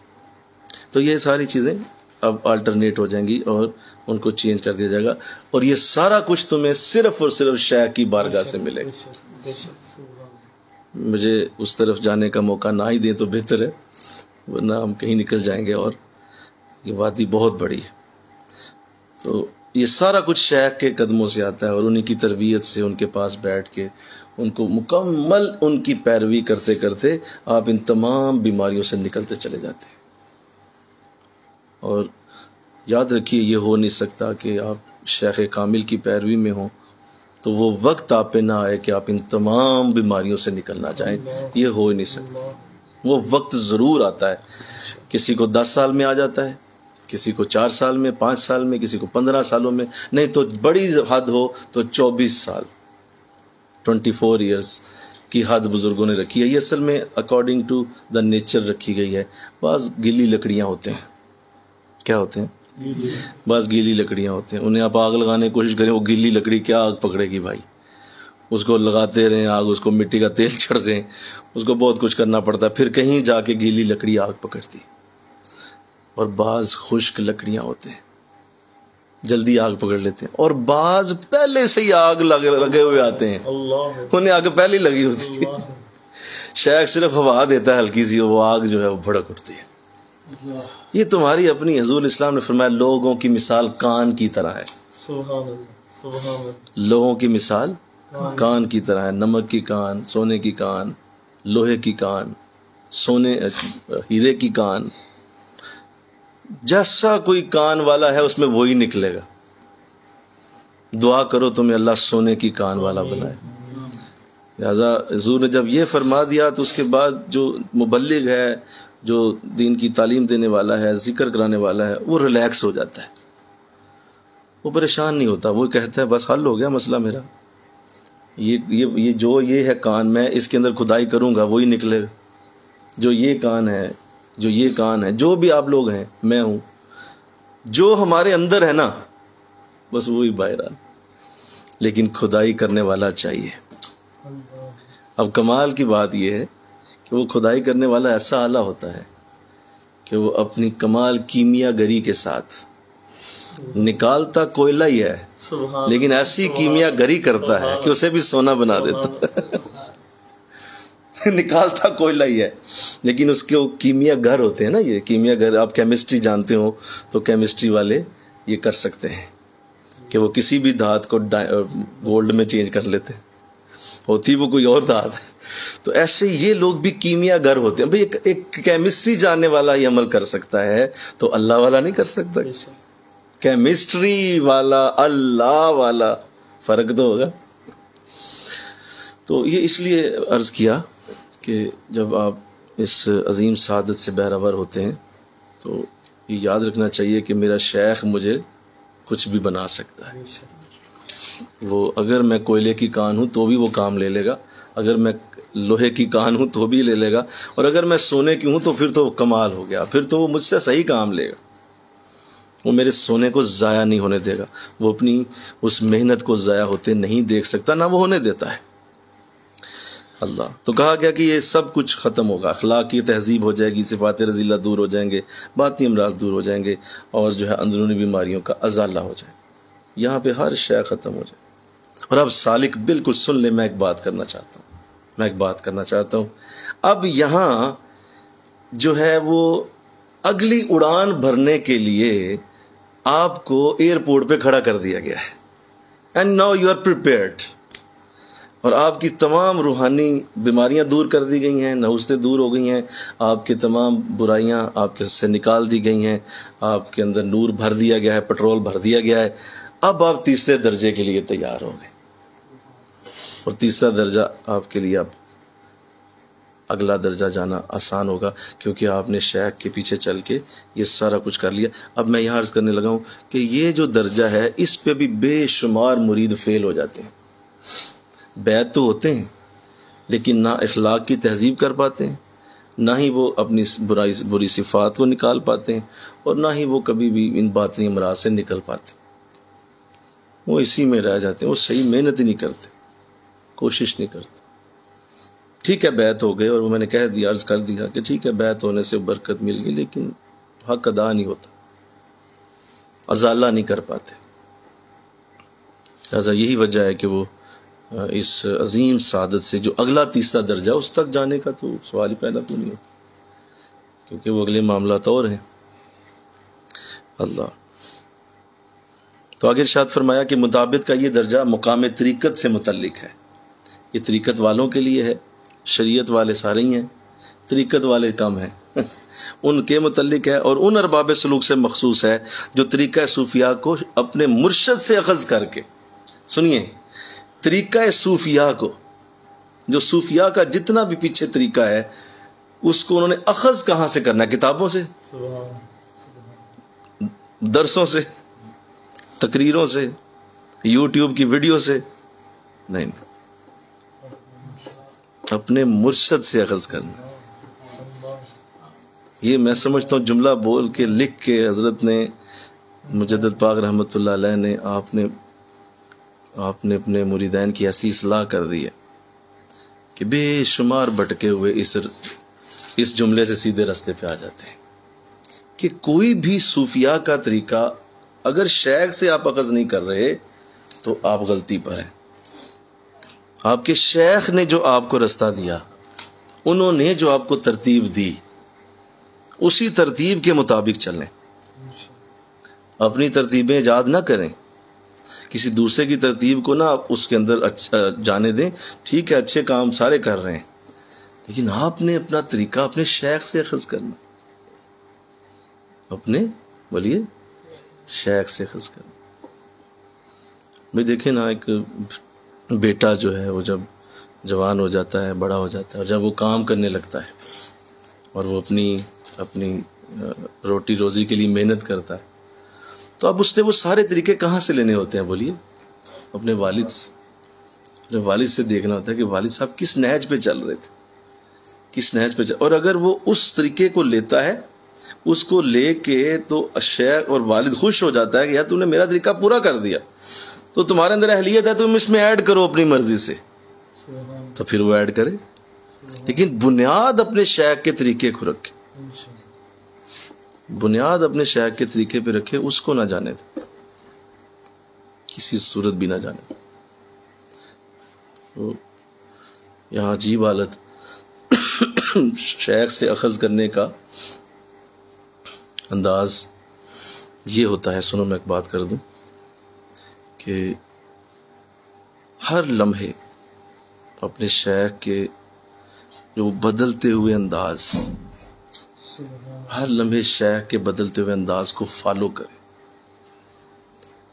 تو یہ ساری چیزیں اب آلٹرنیٹ ہو جائیں گی اور ان کو چینج کر دیا جائے گا، اور یہ سارا کچھ تمہیں صرف اور صرف شیخ کی بارگاہ سے ملے گا۔ مجھے اس طرف جانے کا موقع نہ ہی دیں تو بہتر ہے، ورنہ ہم کہیں نکل جائیں گے، اور یہ وادی بہت بڑی ہے۔ تو یہ سارا کچھ شیخ کے قدموں سے آتا ہے، اور انہی کی تربیت سے، ان کے پاس بیٹھ کے ان کو مکمل ان کی پیروی کرتے کرتے آپ ان تمام بیماریوں سے نکلتے چلے جاتے ہیں۔ اور یاد رکھیے، یہ ہو نہیں سکتا کہ آپ شیخ کامل کی پیروی میں ہوں تو وہ وقت آپ پہ نہ آئے کہ آپ ان تمام بیماریوں سے نکلنا چاہیں، یہ ہو ہی نہیں سکتا۔ وہ وقت ضرور آتا ہے، کسی کو 10 سال میں آ جاتا ہے، کسی کو 4 سال میں، 5 سال میں، کسی کو 15 سالوں میں، نہیں تو بڑی حد ہو تو 24 سال، 24 ایئرس کی حد بزرگوں نے رکھی ہے۔ یہ اصل میں اکارڈنگ ٹو دا نیچر رکھی گئی ہے۔ بعض گیلی لکڑیاں ہوتے ہیں، کیا ہوتے ہیں؟ بعض گیلی لکڑیاں ہوتے ہیں، انہیں آپ آگ لگانے کی کوشش کریں، وہ گیلی لکڑی کیا آگ پکڑے گی بھائی، اس کو لگاتے رہیں آگ، اس کو مٹی کا تیل چھڑکیں، اس کو بہت کچھ کرنا پڑتا ہے، پھر کہیں جا کے گیلی لکڑی آگ پکڑتی۔ اور بعض خشک لکڑیاں ہوتے ہیں، جلدی آگ پکڑ لیتے ہیں، اور بعض پہلے سے ہی آگ لگے ہوئے آتے ہیں، انہیں آگ پہلے ہی لگی ہوتی ہے، شیخ صرف ہوا دیتا ہے ہلکی سی، وہ آگ جو ہے وہ بھڑک اٹھتی ہے۔ یہ تمہاری اپنی، حضور اسلام نے فرمایا لوگوں کی مثال کان کی طرح ہے، لوگوں کی مثال کان کی طرح ہے، نمک کی کان، سونے کی کان، لوہے کی کان، سونے ہیرے کی کان، جیسا کوئی کان والا ہے اس میں وہی نکلے گا۔ دعا کرو تمہیں اللہ سونے کی کان والا بنائے۔ لہذا حضور نے جب یہ فرما دیا تو اس کے بعد جو مبلغ ہے، جو دین کی تعلیم دینے والا ہے، ذکر کرانے والا ہے، وہ ریلیکس ہو جاتا ہے، وہ پریشان نہیں ہوتا، وہ کہتا ہے بس حل ہو گیا مسئلہ میرا، یہ جو یہ ہے کان، میں اس کے اندر کھدائی کروں گا وہی نکلے گا، جو یہ کان ہے، جو یہ کان ہے، جو بھی آپ لوگ ہیں، میں ہوں، جو ہمارے اندر ہے نا بس وہی باہر آ، لیکن کھدائی کرنے والا چاہیے۔ اب کمال کی بات یہ ہے کہ وہ کھدائی کرنے والا ایسا آلہ ہوتا ہے کہ وہ اپنی کمال کیمیا گری کے ساتھ نکالتا کوئلہ ہی ہے سبحان لیکن ایسی کیمیا گری کرتا ہے کہ اسے بھی سونا بنا دیتا ہے نکالتا کوئلہ ہی ہے لیکن اس کے کیمیا گر ہوتے ہیں نا. یہ کیمیا گر آپ کیمسٹری جانتے ہو تو کیمسٹری والے یہ کر سکتے ہیں کہ وہ کسی بھی دھات کو گولڈ میں چینج کر لیتے ہیں, ہوتی وہ کوئی اور دھات ہے. تو ایسے یہ لوگ بھی کیمیا گر ہوتے ہیں. بھئی ایک کیمسٹری جاننے والا ہی عمل کر سکتا ہے تو اللہ والا نہیں کر سکتا. کیمسٹری والا اللہ والا فرق تو ہوگا. تو یہ اس لیے عرض کیا کہ جب آپ اس عظیم سعادت سے بہرور ہوتے ہیں تو یہ یاد رکھنا چاہیے کہ میرا شیخ مجھے کچھ بھی بنا سکتا ہے. وہ اگر میں کوئلے کی کان ہوں تو بھی وہ کام لے لے گا, اگر میں لوہے کی کان ہوں تو بھی لے لے گا, اور اگر میں سونے کی ہوں تو پھر تو کمال ہو گیا, پھر تو وہ مجھ سے صحیح کام لے گا. وہ میرے سونے کو ضائع نہیں ہونے دے گا, وہ اپنی اس محنت کو ضائع ہوتے نہیں دیکھ سکتا, نہ وہ ہونے دیتا ہے اللہ. تو کہا گیا کہ یہ سب کچھ ختم ہوگا, اخلاق کی تہذیب ہو جائے گی, صفات رذیلہ دور ہو جائیں گے, باطنی امراض دور ہو جائیں گے, اور جو ہے اندرونی بیماریوں کا ازالہ ہو جائے. یہاں پہ ہر شے ختم ہو جائے. اور اب سالک بالکل سن لے, میں ایک بات کرنا چاہتا ہوں. اب یہاں جو ہے وہ اگلی اڑان بھرنے کے لیے آپ کو ایئرپورٹ پہ کھڑا کر دیا گیا ہے. And now you are prepared. اور آپ کی تمام روحانی بیماریاں دور کر دی گئی ہیں, نحوستیں دور ہو گئی ہیں, آپ کی تمام برائیاں آپ کے سے نکال دی گئی ہیں, آپ کے اندر نور بھر دیا گیا ہے, پٹرول بھر دیا گیا ہے. اب آپ تیسرے درجے کے لیے تیار ہو گئے, اور تیسرا درجہ آپ کے لیے اب اگلا درجہ جانا آسان ہوگا, کیونکہ آپ نے شیخ کے پیچھے چل کے یہ سارا کچھ کر لیا. اب میں یہاں عرض کرنے لگا ہوں کہ یہ جو درجہ ہے اس پہ بھی بے شمار مرید فیل ہو جاتے ہیں. بیعت تو ہوتے ہیں لیکن نہ اخلاق کی تہذیب کر پاتے ہیں, نہ ہی وہ اپنی بری صفات کو نکال پاتے ہیں, اور نہ ہی وہ کبھی بھی ان باطنی امراض سے نکل پاتے. وہ اسی میں رہ جاتے ہیں, وہ صحیح محنت ہی نہیں کرتے, کوشش نہیں کرتے. ٹھیک ہے بیعت ہو گئے, اور وہ میں نے کہہ دیا, عرض کر دیا کہ ٹھیک ہے بیعت ہونے سے برکت مل گئی, لیکن حق ادا نہیں ہوتا, ازالہ نہیں کر پاتے. لہٰذا یہی وجہ ہے کہ وہ اس عظیم سعادت سے جو اگلا تیسرا درجہ اس تک جانے کا تو سوال ہی پیدا کیوں نہیں ہوتا, کیونکہ وہ اگلے معاملات اور ہیں. اللہ تو آگے ارشاد فرمایا کہ مطابق کا یہ درجہ مقام طریقت سے متعلق ہے. یہ طریقت والوں کے لیے ہے, شریعت والے سارے ہی ہیں, طریقت والے کم ہیں ان کے متعلق ہے, اور ان ارباب سلوک سے مخصوص ہے جو طریقہ صوفیاء کو اپنے مرشد سے اخذ کر کے, سنیے, طریقہ صوفیاء کو, جو صوفیاء کا جتنا بھی پیچھے طریقہ ہے اس کو انہوں نے اخذ کہاں سے کرنا ہے؟ کتابوں سے, درسوں سے, تقریروں سے, یوٹیوب کی ویڈیو سے نہیں, اپنے مرشد سے اخذ کرنا. یہ میں سمجھتا ہوں جملہ بول کے لکھ کے حضرت نے مجدد پاک رحمۃ اللہ علیہ نے آپ نے اپنے مریدین کی ایسی اصلاح کر دی ہے کہ بے شمار بھٹکے ہوئے اس جملے سے سیدھے راستے پہ آ جاتے ہیں کہ کوئی بھی صوفیاء کا طریقہ اگر شیخ سے آپ اخذ نہیں کر رہے تو آپ غلطی پر ہیں. آپ کے شیخ نے جو آپ کو راستہ دیا, انہوں نے جو آپ کو ترتیب دی, اسی ترتیب کے مطابق چلیں. اپنی ترتیبیں ایجاد نہ کریں, کسی دوسرے کی ترتیب کو نہ اس کے اندر جانے دیں. ٹھیک ہے اچھے کام سارے کر رہے ہیں, لیکن آپ نے اپنا طریقہ اپنے شیخ سے اخذ کرنا, اپنے بولیے شیخ سے اخذ کرنا. بھائی دیکھیں نا, ایک بیٹا جو ہے وہ جب جوان ہو جاتا ہے, بڑا ہو جاتا ہے, اور جب وہ کام کرنے لگتا ہے اور وہ اپنی روٹی روزی کے لیے محنت کرتا ہے, تو اب اس نے وہ سارے طریقے کہاں سے لینے ہوتے ہیں؟ بولیے اپنے والد سے. جب والد سے دیکھنا ہوتا ہے کہ والد صاحب کس نہج پہ چل رہے تھے, کس نہج پہ اور اگر وہ اس طریقے کو لیتا ہے, اس کو لے کے تو شیخ اور والد خوش ہو جاتا ہے کہ یار تم نے میرا طریقہ پورا کر دیا, تو تمہارے اندر اہلیت ہے, تم اس میں ایڈ کرو اپنی مرضی سے, تو پھر وہ ایڈ کرے, لیکن بنیاد اپنے شیخ کے طریقے کو رکھے, بنیاد اپنے شیخ کے طریقے پہ رکھے، اس کو نہ جانے دے، کسی صورت بھی نہ جانے دے۔ تو یہاں عجیب حالت شیخ سے اخذ کرنے کا انداز یہ ہوتا ہے۔ سنو میں ایک بات کر دوں کہ ہر لمحے اپنے شیخ کے جو بدلتے ہوئے انداز، ہر لمحے شیخ کے بدلتے ہوئے انداز کو فالو کرے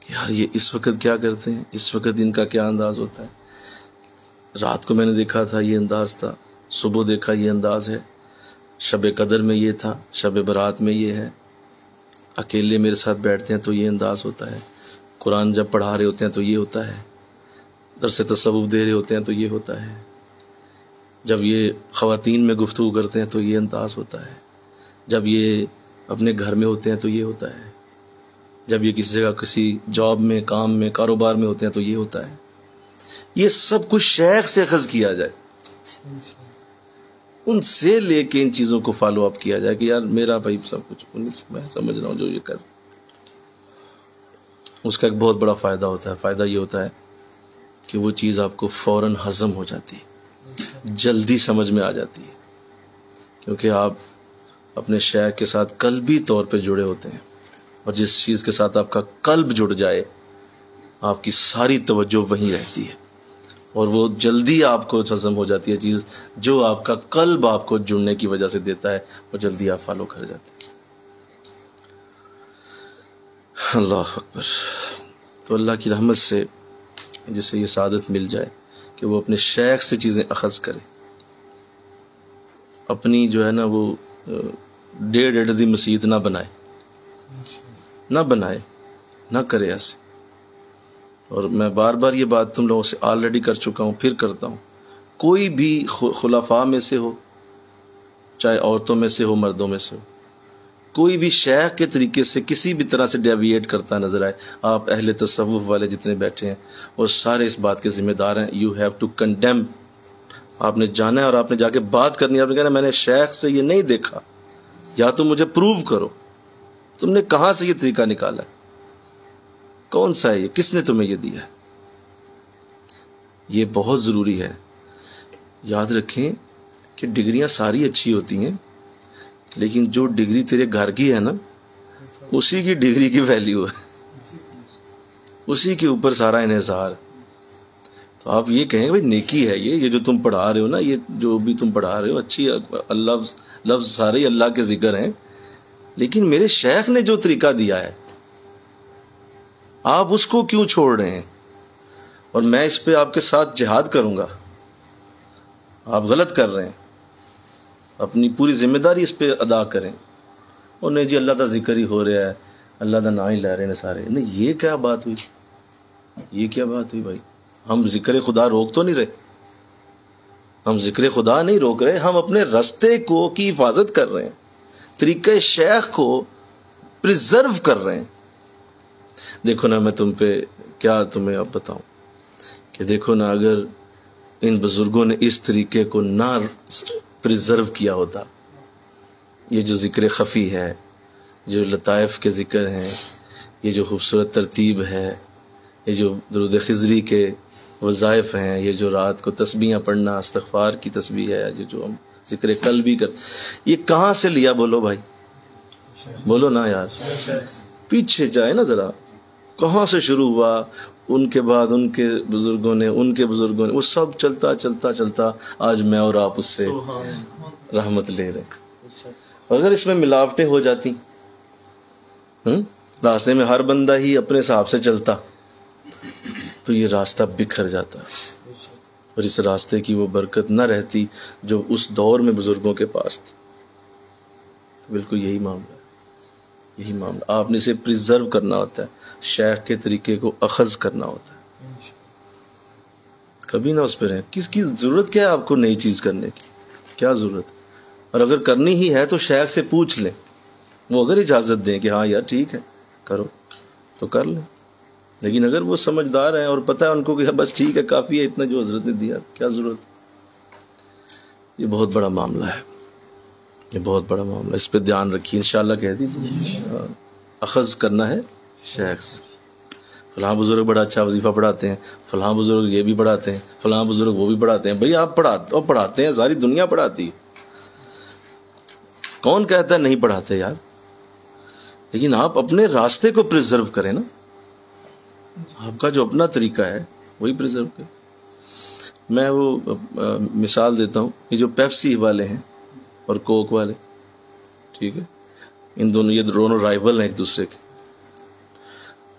کہ یار یہ اس وقت کیا کرتے ہیں، اس وقت ان کا کیا انداز ہوتا ہے۔ رات کو میں نے دیکھا تھا یہ انداز تھا، صبح دیکھا یہ انداز ہے، شب قدر میں یہ تھا، شب برات میں یہ ہے، اکیلے میرے ساتھ بیٹھتے ہیں تو یہ انداز ہوتا ہے، قرآن جب پڑھا رہے ہوتے ہیں تو یہ ہوتا ہے، درس تصوف دے رہے ہوتے ہیں تو یہ ہوتا ہے، جب یہ خواتین میں گفتگو کرتے ہیں تو یہ انداز ہوتا ہے، جب یہ اپنے گھر میں ہوتے ہیں تو یہ ہوتا ہے، جب یہ کسی جگہ کسی جاب میں، کام میں، کاروبار میں ہوتے ہیں تو یہ ہوتا ہے۔ یہ سب کچھ شیخ سے اخذ کیا جائے، ان سے لے کے ان چیزوں کو فالو اپ کیا جائے کہ یار میرا بھائی سب کچھ انہیں سے میں سمجھ رہا ہوں جو یہ کر، اس کا ایک بہت بڑا فائدہ ہوتا ہے۔ فائدہ یہ ہوتا ہے کہ وہ چیز آپ کو فوراً ہضم ہو جاتی ہے، جلدی سمجھ میں آ جاتی ہے، کیونکہ آپ اپنے شیخ کے ساتھ قلبی طور پہ جڑے ہوتے ہیں، اور جس چیز کے ساتھ آپ کا قلب جڑ جائے آپ کی ساری توجہ وہیں رہتی ہے، اور وہ جلدی آپ کو ہضم ہو جاتی ہے چیز جو آپ کا قلب آپ کو جڑنے کی وجہ سے دیتا ہے، وہ جلدی آپ فالو کر جاتے ہیں۔ اللہ اکبر۔ تو اللہ کی رحمت سے جسے یہ سعادت مل جائے کہ وہ اپنے شیخ سے چیزیں اخذ کرے، اپنی جو ہے نا وہ ڈیڑھ دی مسیت نہ بنائے، نہ کرے ایسے۔ اور میں بار بار یہ بات تم لوگوں سے آلریڈی کر چکا ہوں، پھر کرتا ہوں، کوئی بھی خلفاء میں سے ہو، چاہے عورتوں میں سے ہو، مردوں میں سے ہو، کوئی بھی شیخ کے طریقے سے کسی بھی طرح سے ڈیویٹ کرتا نظر آئے، آپ اہل تصوف والے جتنے بیٹھے ہیں وہ سارے اس بات کے ذمہ دار ہیں۔ یو ہیو ٹو کنڈیم، آپ نے جانا ہے اور آپ نے جا کے بات کرنی ہے، آپ نے کہنا میں نے شیخ سے یہ نہیں دیکھا، یا تو مجھے پروو کرو، تم نے کہاں سے یہ طریقہ نکالا ہے، کون سا ہے یہ، کس نے تمہیں یہ دیا ہے۔ یہ بہت ضروری ہے۔ یاد رکھیں کہ ڈگریاں ساری اچھی ہوتی ہیں، لیکن جو ڈگری تیرے گھر کی ہے نا، اسی کی ڈگری کی ویلیو ہے، اسی کے اوپر سارا انحصار۔ تو آپ یہ کہیں بھائی نیکی ہے یہ جو تم پڑھا رہے ہو نا، یہ جو بھی تم پڑھا رہے ہو اچھی، لفظ سارے اللہ کے ذکر ہیں، لیکن میرے شیخ نے جو طریقہ دیا ہے آپ اس کو کیوں چھوڑ رہے ہیں؟ اور میں اس پہ آپ کے ساتھ جہاد کروں گا، آپ غلط کر رہے ہیں، اپنی پوری ذمہ داری اس پہ ادا کریں۔ اور نہیں جی اللہ کا ذکر ہی ہو رہا ہے، اللہ کا نام ہی لے رہے ہیں سارے، نہیں یہ کیا بات ہوئی، یہ کیا بات ہوئی بھائی؟ ہم ذکر خدا روک تو نہیں رہے، ہم ذکر خدا نہیں روک رہے، ہم اپنے رستے کو کی حفاظت کر رہے ہیں، طریقہ شیخ کو پریزرو کر رہے ہیں۔ دیکھو نا میں تم پہ کیا تمہیں اب بتاؤں کہ دیکھو نا اگر ان بزرگوں نے اس طریقے کو نہ پریزرو کیا ہوتا، یہ جو ذکر خفی ہے، جو لطائف کے ذکر ہیں، یہ جو خوبصورت ترتیب ہے، یہ جو درود خضری کے وظائف ہیں، یہ جو رات کو تسبیحاں پڑھنا، استغفار کی تسبیح ہے، جو ہم ذکر قلبی کرتے، یہ کہاں سے لیا؟ بولو بھائی، بولو نا یار، پیچھے جائے نا ذرا، کہاں سے شروع ہوا؟ ان کے بعد ان کے بزرگوں نے، وہ سب چلتا چلتا چلتا آج میں اور آپ اس سے رحمت لے رہے ہیں۔ اور اگر اس میں ملاوٹیں ہو جاتی، راستے میں ہر بندہ ہی اپنے حساب سے چلتا تو یہ راستہ بکھر جاتا، اور اس راستے کی وہ برکت نہ رہتی جو اس دور میں بزرگوں کے پاس تھی۔ تو بالکل یہی معاملہ ہے، یہی معاملہ، آپ نے اسے پریزرو کرنا ہوتا ہے، شیخ کے طریقے کو اخذ کرنا ہوتا ہے، کبھی نہ اس پہ رہیں۔ کس کی ضرورت کیا ہے آپ کو نئی چیز کرنے کی؟ کیا ضرورت؟ اور اگر کرنی ہی ہے تو شیخ سے پوچھ لیں، وہ اگر اجازت دیں کہ ہاں یار ٹھیک ہے کرو تو کر لیں، لیکن اگر وہ سمجھدار ہیں اور پتہ ہے ان کو کہ بس ٹھیک ہے کافی ہے اتنا جو حضرت نے دیا، کیا ضرورت؟ یہ بہت بڑا معاملہ ہے، یہ بہت بڑا معاملہ، اس پہ دھیان رکھیے انشاءاللہ. کہہ دیجیے اخذ کرنا ہے شیخ سے. فلاں بزرگ بڑا اچھا وظیفہ پڑھاتے ہیں، فلاں بزرگ یہ بھی پڑھاتے ہیں، فلاں بزرگ وہ بھی پڑھاتے ہیں. بھئی آپ پڑھاتے ہیں، ساری دنیا پڑھاتی ہے. کون کہتا ہے نہیں پڑھاتے یار؟ لیکن آپ اپنے راستے کو پریزرو کریں نا. آپ کا جو اپنا طریقہ ہے وہی پریزرو کریں. میں وہ مثال دیتا ہوں، یہ جو پیپسی والے ہیں اور کوک والے، ٹھیک ہے، ان دونوں یہ دونوں رائیول ہیں ایک دوسرے کے.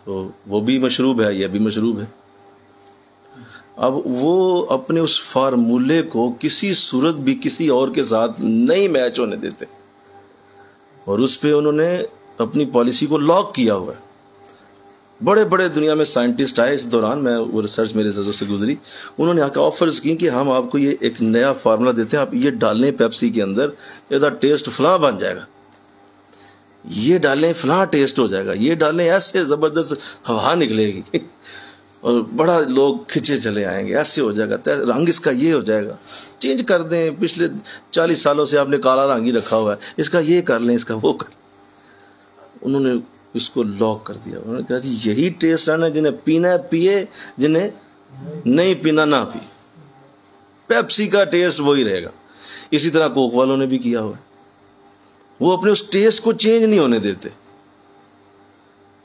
تو وہ بھی مشروب ہے، یہ بھی مشروب ہے. اب وہ اپنے اس فارمولے کو کسی صورت بھی کسی اور کے ساتھ نہیں میچ ہونے دیتے، اور اس پہ انہوں نے اپنی پالیسی کو لاک کیا ہوا ہے. بڑے بڑے دنیا میں سائنٹسٹ آئے اس دوران، میں وہ ریسرچ میرے نظروں سے گزری، انہوں نے آ کے آفرز کی کہ ہم آپ کو یہ ایک نیا فارمولا دیتے ہیں، آپ یہ ڈالیں پیپسی کے اندر، یہ ٹیسٹ فلاں بن جائے گا، یہ ڈالیں فلاں ٹیسٹ ہو جائے گا، یہ ڈالیں ایسے زبردست ہوا نکلے گی اور بڑا لوگ کھچے چلے آئیں گے، ایسے ہو جائے گا، رنگ اس کا یہ ہو جائے گا، چینج کر دیں، پچھلے 40 سالوں سے آپ نے کالا رنگ ہی رکھا ہوا ہے، اس کا یہ کر لیں، اس کا وہ کر. انہوں نے اس کو لاک کر دیا. انہوں نے کہا جی یہی ٹیسٹ آنا، جنہیں پینا ہے پیے، جنہیں نہیں پینا نہ پی. پیپسی کا ٹیسٹ وہی رہے گا. اسی طرح کوک والوں نے بھی کیا ہوا ہے، وہ اپنے اس ٹیسٹ کو چینج نہیں ہونے دیتے.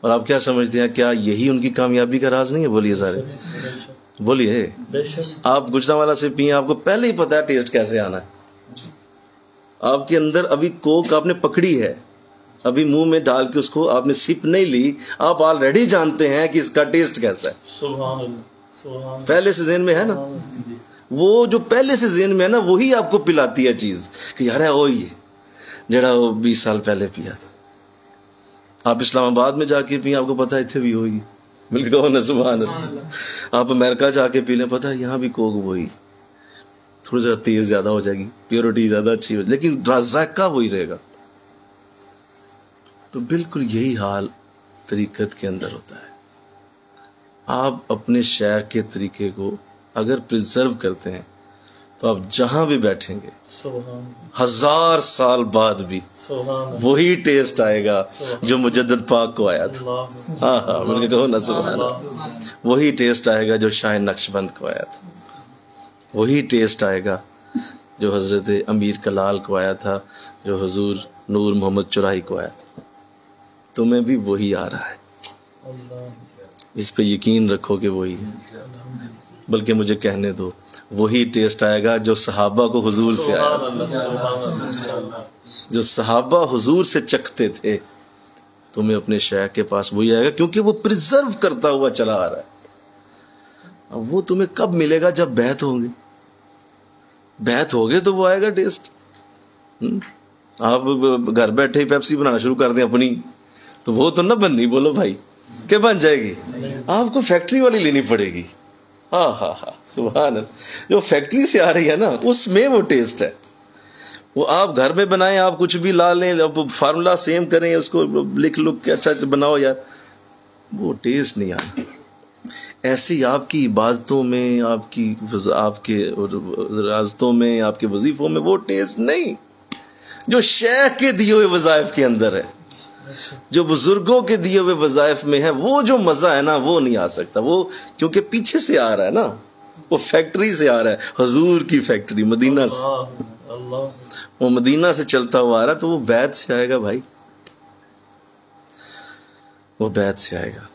اور آپ کیا سمجھتے ہیں، کیا یہی ان کی کامیابی کا راز نہیں ہے؟ بولیے سارے بولیے. آپ گجرانوالا سے پیئیں، آپ کو پہلے ہی پتا ہے ٹیسٹ کیسے آنا ہے. آپ کے اندر ابھی کوک آپ نے پکڑی ہے، ابھی منہ میں ڈال کے اس کو آپ نے سپ نہیں لی، آپ آلریڈی جانتے ہیں کہ اس کا ٹیسٹ کیسا ہے. سبحان اللہ، پہلے سے ذہن میں ہے نا. وہ جو پہلے سے ذہن میں ہے نا، وہی آپ کو پلاتی ہے چیز کہ یار وہ یہ جڑا وہ 20 سال پہلے پیا تھا. آپ اسلام آباد میں جا کے پئیں، آپ کو پتا ہے اتنے بھی ہوگی، مل کے کہو نا سبحان اللہ. آپ امریکہ جا کے پی لیں، پتا ہے یہاں بھی کوک وہی، تھوڑا سا تیز زیادہ ہو جائے گی، پیورٹی زیادہ اچھی ہو جائے گی، لیکن ذائقہ وہی رہے گا. تو بالکل یہی حال طریقت کے اندر ہوتا ہے. آپ اپنے شیخ کے طریقے کو اگر پریزرو کرتے ہیں تو آپ جہاں بھی بیٹھیں گے 1000 سال بعد بھی وہی ٹیسٹ آئے گا جو مجدد پاک کو آیا تھا. ہاں ہاں مل کے کہو نا سبحان اللہ. وہی ٹیسٹ آئے گا جو شاہ نقشبند کو آیا تھا، وہی ٹیسٹ آئے گا جو حضرت امیر کلال کو آیا تھا، جو حضور نور محمد چرائی کو آیا تھا. تمہیں بھی وہی آ رہا ہے، اس پہ یقین رکھو کہ وہی ہے. بلکہ مجھے کہنے دو، وہی ٹیسٹ آئے گا جو صحابہ کو حضور سے آیا، جو صحابہ حضور سے چکھتے تھے. تمہیں اپنے شیخ کے پاس وہی آئے گا، کیونکہ وہ پریزرو کرتا ہوا چلا آ رہا ہے. اب وہ تمہیں کب ملے گا؟ جب بیعت ہوں گے. بیعت ہوگے تو وہ آئے گا ٹیسٹ. آپ گھر بیٹھے ہی پیپسی بنانا شروع کر دیں اپنی، تو وہ تو نہ بننی، بولو بھائی کہ بن جائے گی. آپ کو فیکٹری والی لینی پڑے گی. ہاں ہاں ہاں سبحان اللہ. جو فیکٹری سے آ رہی ہے نا، اس میں وہ ٹیسٹ ہے. وہ آپ گھر میں بنائیں، آپ کچھ بھی لا لیں، فارمولا سیم کریں، اس کو لکھ کے اچھا بناؤ یار، وہ ٹیسٹ نہیں آنا. ایسی آپ کی عبادتوں میں، آپ کے ریاضتوں میں، آپ کے وظیفوں میں وہ ٹیسٹ نہیں جو شیخ کے دیے ہوئے وظائف کے اندر ہے، جو بزرگوں کے دیے ہوئے وظائف میں ہے. وہ جو مزہ ہے نا، وہ نہیں آ سکتا. وہ کیونکہ پیچھے سے آ رہا ہے نا، وہ فیکٹری سے آ رہا ہے، حضور کی فیکٹری مدینہ سے. وہ مدینہ سے چلتا ہوا آ رہا ہے، تو وہ بیعت سے آئے گا بھائی، وہ بیعت سے آئے گا.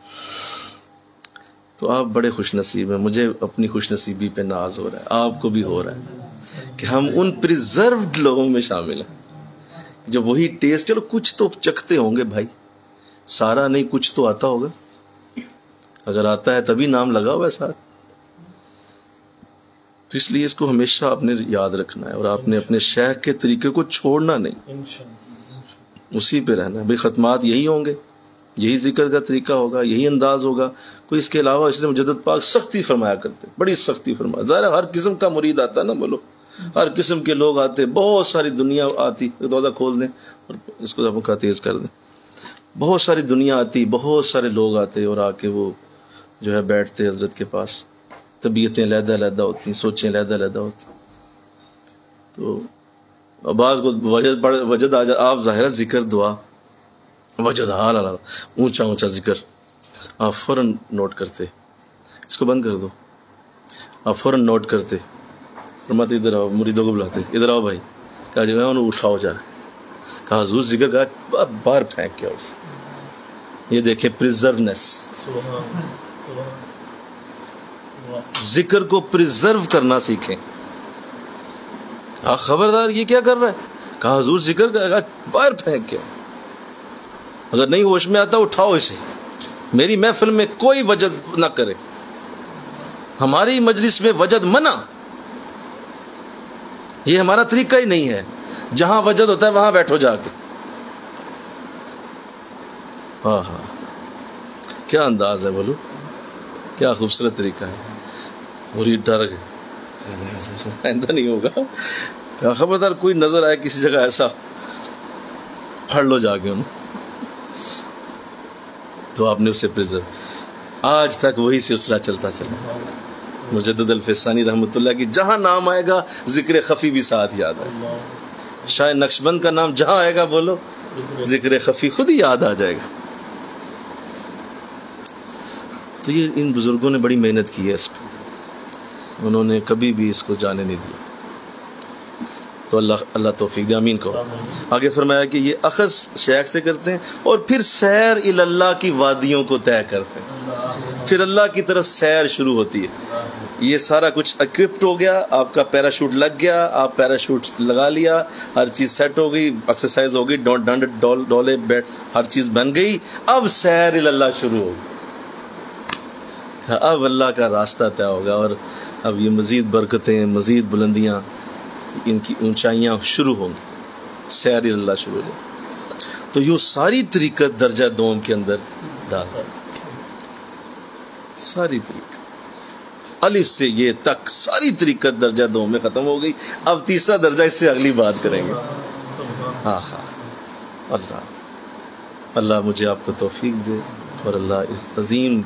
تو آپ بڑے خوش نصیب ہیں. مجھے اپنی خوش نصیبی پہ ناز ہو رہا ہے، آپ کو بھی ہو رہا ہے کہ ہم ان پریزروڈ لوگوں میں شامل ہیں جو وہی ٹیسٹ. چلو کچھ تو چکھتے ہوں گے بھائی، سارا نہیں، کچھ تو آتا ہوگا. اگر آتا ہے تبھی نام لگا ہوا ہے ساتھ. تو اس لیے اس کو ہمیشہ آپ نے یاد رکھنا ہے، اور آپ نے اپنے شیخ کے طریقے کو چھوڑنا نہیں، اسی پہ رہنا ہے. بھائی ختمات یہی ہوں گے، یہی ذکر کا طریقہ ہوگا، یہی انداز ہوگا، کوئی اس کے علاوہ. اس لیے مجدد پاک سختی فرمایا کرتے، بڑی سختی فرمایا. ظاہر ہر قسم کا مرید آتا ہے نا، بولو ہر قسم کے لوگ آتے، بہت ساری دنیا آتی. دروازہ کھول دیں اور اس کو آپ کا تیز کر دیں. بہت ساری دنیا آتی، بہت سارے لوگ آتے، اور آ کے وہ جو ہے بیٹھتے حضرت کے پاس. طبیعتیں علیحدہ علیحدہ ہوتی، سوچیں علیحدہ علیحدہ ہوتی. تو بعض کو وجد آپ ظاہرہ ذکر دعا وجد حال اونچا اونچا ذکر آپ فوراً نوٹ کرتے، اس کو بند کر دو، آپ فوراً نوٹ کرتے، فرماتے ادھر آؤ، مریدوں کو بلاتے ادھر آؤ بھائی، کہا جو ہے انہوں اٹھاؤ جا، کہا حضور ذکر کا باہر پھینک کیا اسے. یہ دیکھیں پریزرونیس، ذکر کو پریزرو کرنا سیکھیں. کہا خبردار یہ کیا کر رہا ہے، کہا حضور ذکر کا باہر پھینک کیا، اگر نہیں ہوش میں آتا اٹھاؤ اسے، میری محفل میں کوئی وجد نہ کرے، ہماری مجلس میں وجد منع، یہ ہمارا طریقہ ہی نہیں ہے، جہاں وجد ہوتا ہے وہاں بیٹھو جا کے. ہاں ہاں کیا انداز ہے، بولو کیا خوبصورت طریقہ ہے. مرید ڈر گئے، آئندہ نہیں ہوگا، خبردار کوئی نظر آئے کسی جگہ ایسا پھڑ لو جا کے انہوں. تو آپ نے اسے پریزرو، آج تک وہی سلسلہ چلتا چلا. مجدد الفیسانی رحمۃ اللہ کی جہاں نام آئے گا ذکر خفی بھی ساتھ یاد آئے. شاہ نقشبند کا نام جہاں آئے گا بولو ذکر خفی خود ہی یاد آ جائے گا. تو یہ ان بزرگوں نے بڑی محنت کی ہے اس پہ، انہوں نے کبھی بھی اس کو جانے نہیں دیا. تو اللہ توفیق دے، آمین کہو. آگے فرمایا کہ یہ اخذ شیخ سے کرتے ہیں اور پھر سیر اللہ کی وادیوں کو طے کرتے ہیں، پھر اللہ کی طرف سیر شروع ہوتی ہے. یہ سارا کچھ اکوپڈ ہو گیا، آپ کا پیراشوٹ لگ گیا، آپ پیراشوٹ لگا لیا، ہر چیز سیٹ ہو گئی، ایکسرسائز ہو گئی، ڈنڈ ڈولے بیٹھ ہر چیز بن گئی. اب سیر اللہ شروع ہوگی، اب اللہ کا راستہ طے ہوگا، اور اب یہ مزید برکتیں، مزید بلندیاں، ان کی اونچائیاں شروع ہوں گی، سیر اللہ شروع ہو جائے. تو یہ ساری طریقت درجہ دوم کے اندر ڈالتا ہے، ساری طریقت الف سے یہ تک ساری طریقت درجہ دوم میں ختم ہو گئی. اب تیسرا درجہ، اس سے اگلی بات کریں گے. ہاں ہاں اللہ مجھے آپ کو توفیق دے، اور اللہ اس عظیم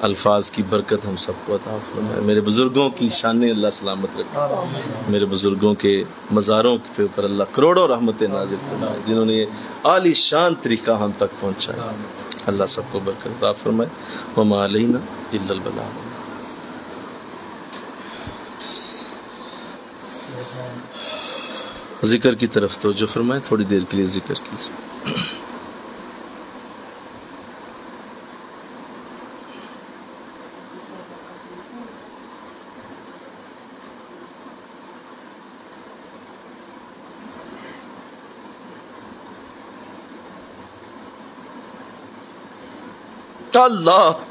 الفاظ کی برکت ہم سب کو عطا فرمائے. میرے بزرگوں کی شان اللہ سلامت رکھے، میرے بزرگوں کے مزاروں کے اوپر اللہ کروڑوں رحمتیں نازل فرمائے، جنہوں نے یہ عالی شان طریقہ ہم تک پہنچایا. اللہ سب کو برکت عطا فرمائے. وما علینا الا البلاغ. ذکر کی طرف توجہ فرمائے، تھوڑی دیر کے لیے ذکر کیجیے. اللہ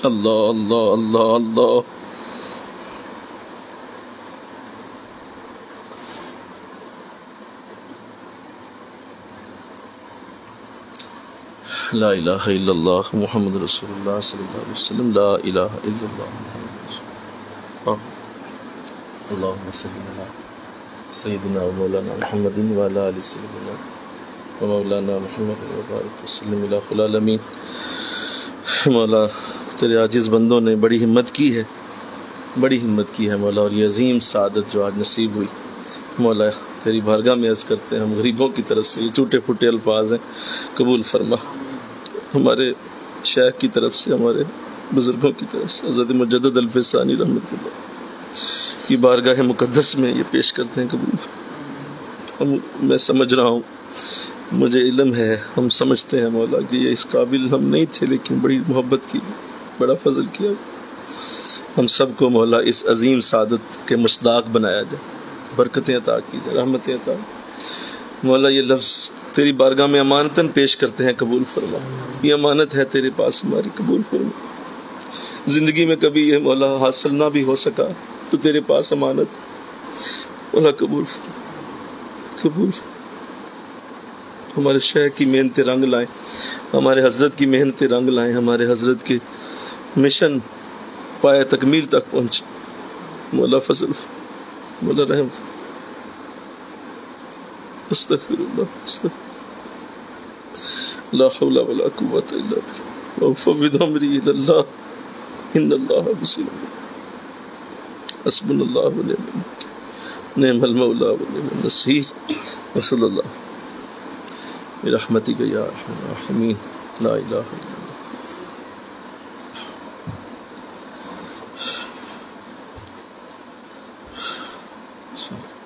اللہ اللہ اللہ اللہ. لا الہ الا اللہ محمد رسول اللہ صلی اللہ علیہ وسلم. لا الہ الا اللہ محمد رسول اللہ. اللہم صلی علی سیدنا و مولانا محمد وعلی آل سیدنا و مولانا محمد وبارک وسلم علی خلی العالمین. مولا تیرے عاجز بندوں نے بڑی ہمت کی ہے، بڑی ہمت کی ہے مولا، اور یہ عظیم سعادت جو آج نصیب ہوئی مولا، تیری بارگاہ میں عرض کرتے ہیں ہم غریبوں کی طرف سے، یہ ٹوٹے پھوٹے الفاظ ہیں، قبول فرما. ہمارے شیخ کی طرف سے، ہمارے بزرگوں کی طرف سے، حضرت مجدد الفیسانی رحمۃ اللہ کی بارگاہ مقدس میں یہ پیش کرتے ہیں، قبول فرما. میں سمجھ رہا ہوں، مجھے علم ہے، ہم سمجھتے ہیں مولا کہ یہ اس قابل ہم نہیں تھے، لیکن بڑی محبت کی، بڑا فضل کیا. ہم سب کو مولا اس عظیم سعادت کے مصداق بنایا جائے، برکتیں عطا کی جائے، رحمتیں عطا. مولا یہ لفظ تیری بارگاہ میں امانتاً پیش کرتے ہیں، قبول فرما. یہ امانت ہے تیرے پاس ہماری، قبول فرما. زندگی میں کبھی یہ مولا حاصل نہ بھی ہو سکا تو تیرے پاس امانت، مولا قبول قبول ہمارے شیخ کی محنتیں رنگ لائیں، ہمارے حضرت کی محنتیں رنگ لائیں، ہمارے حضرت کے مشن پائے تکمیل تک پہنچے. مولا فضل مولا رحم. استغفر اللہ استغفر لا حول ولا قوة الا بالله وافوض امری الى اللہ ان اللہ بصیر حسبنا اللہ ونعم الوکیل نعم المولا ونعم النصیر وصلی اللہ برحمتک یا ارحم الراحمین لا الہ الا اللہ.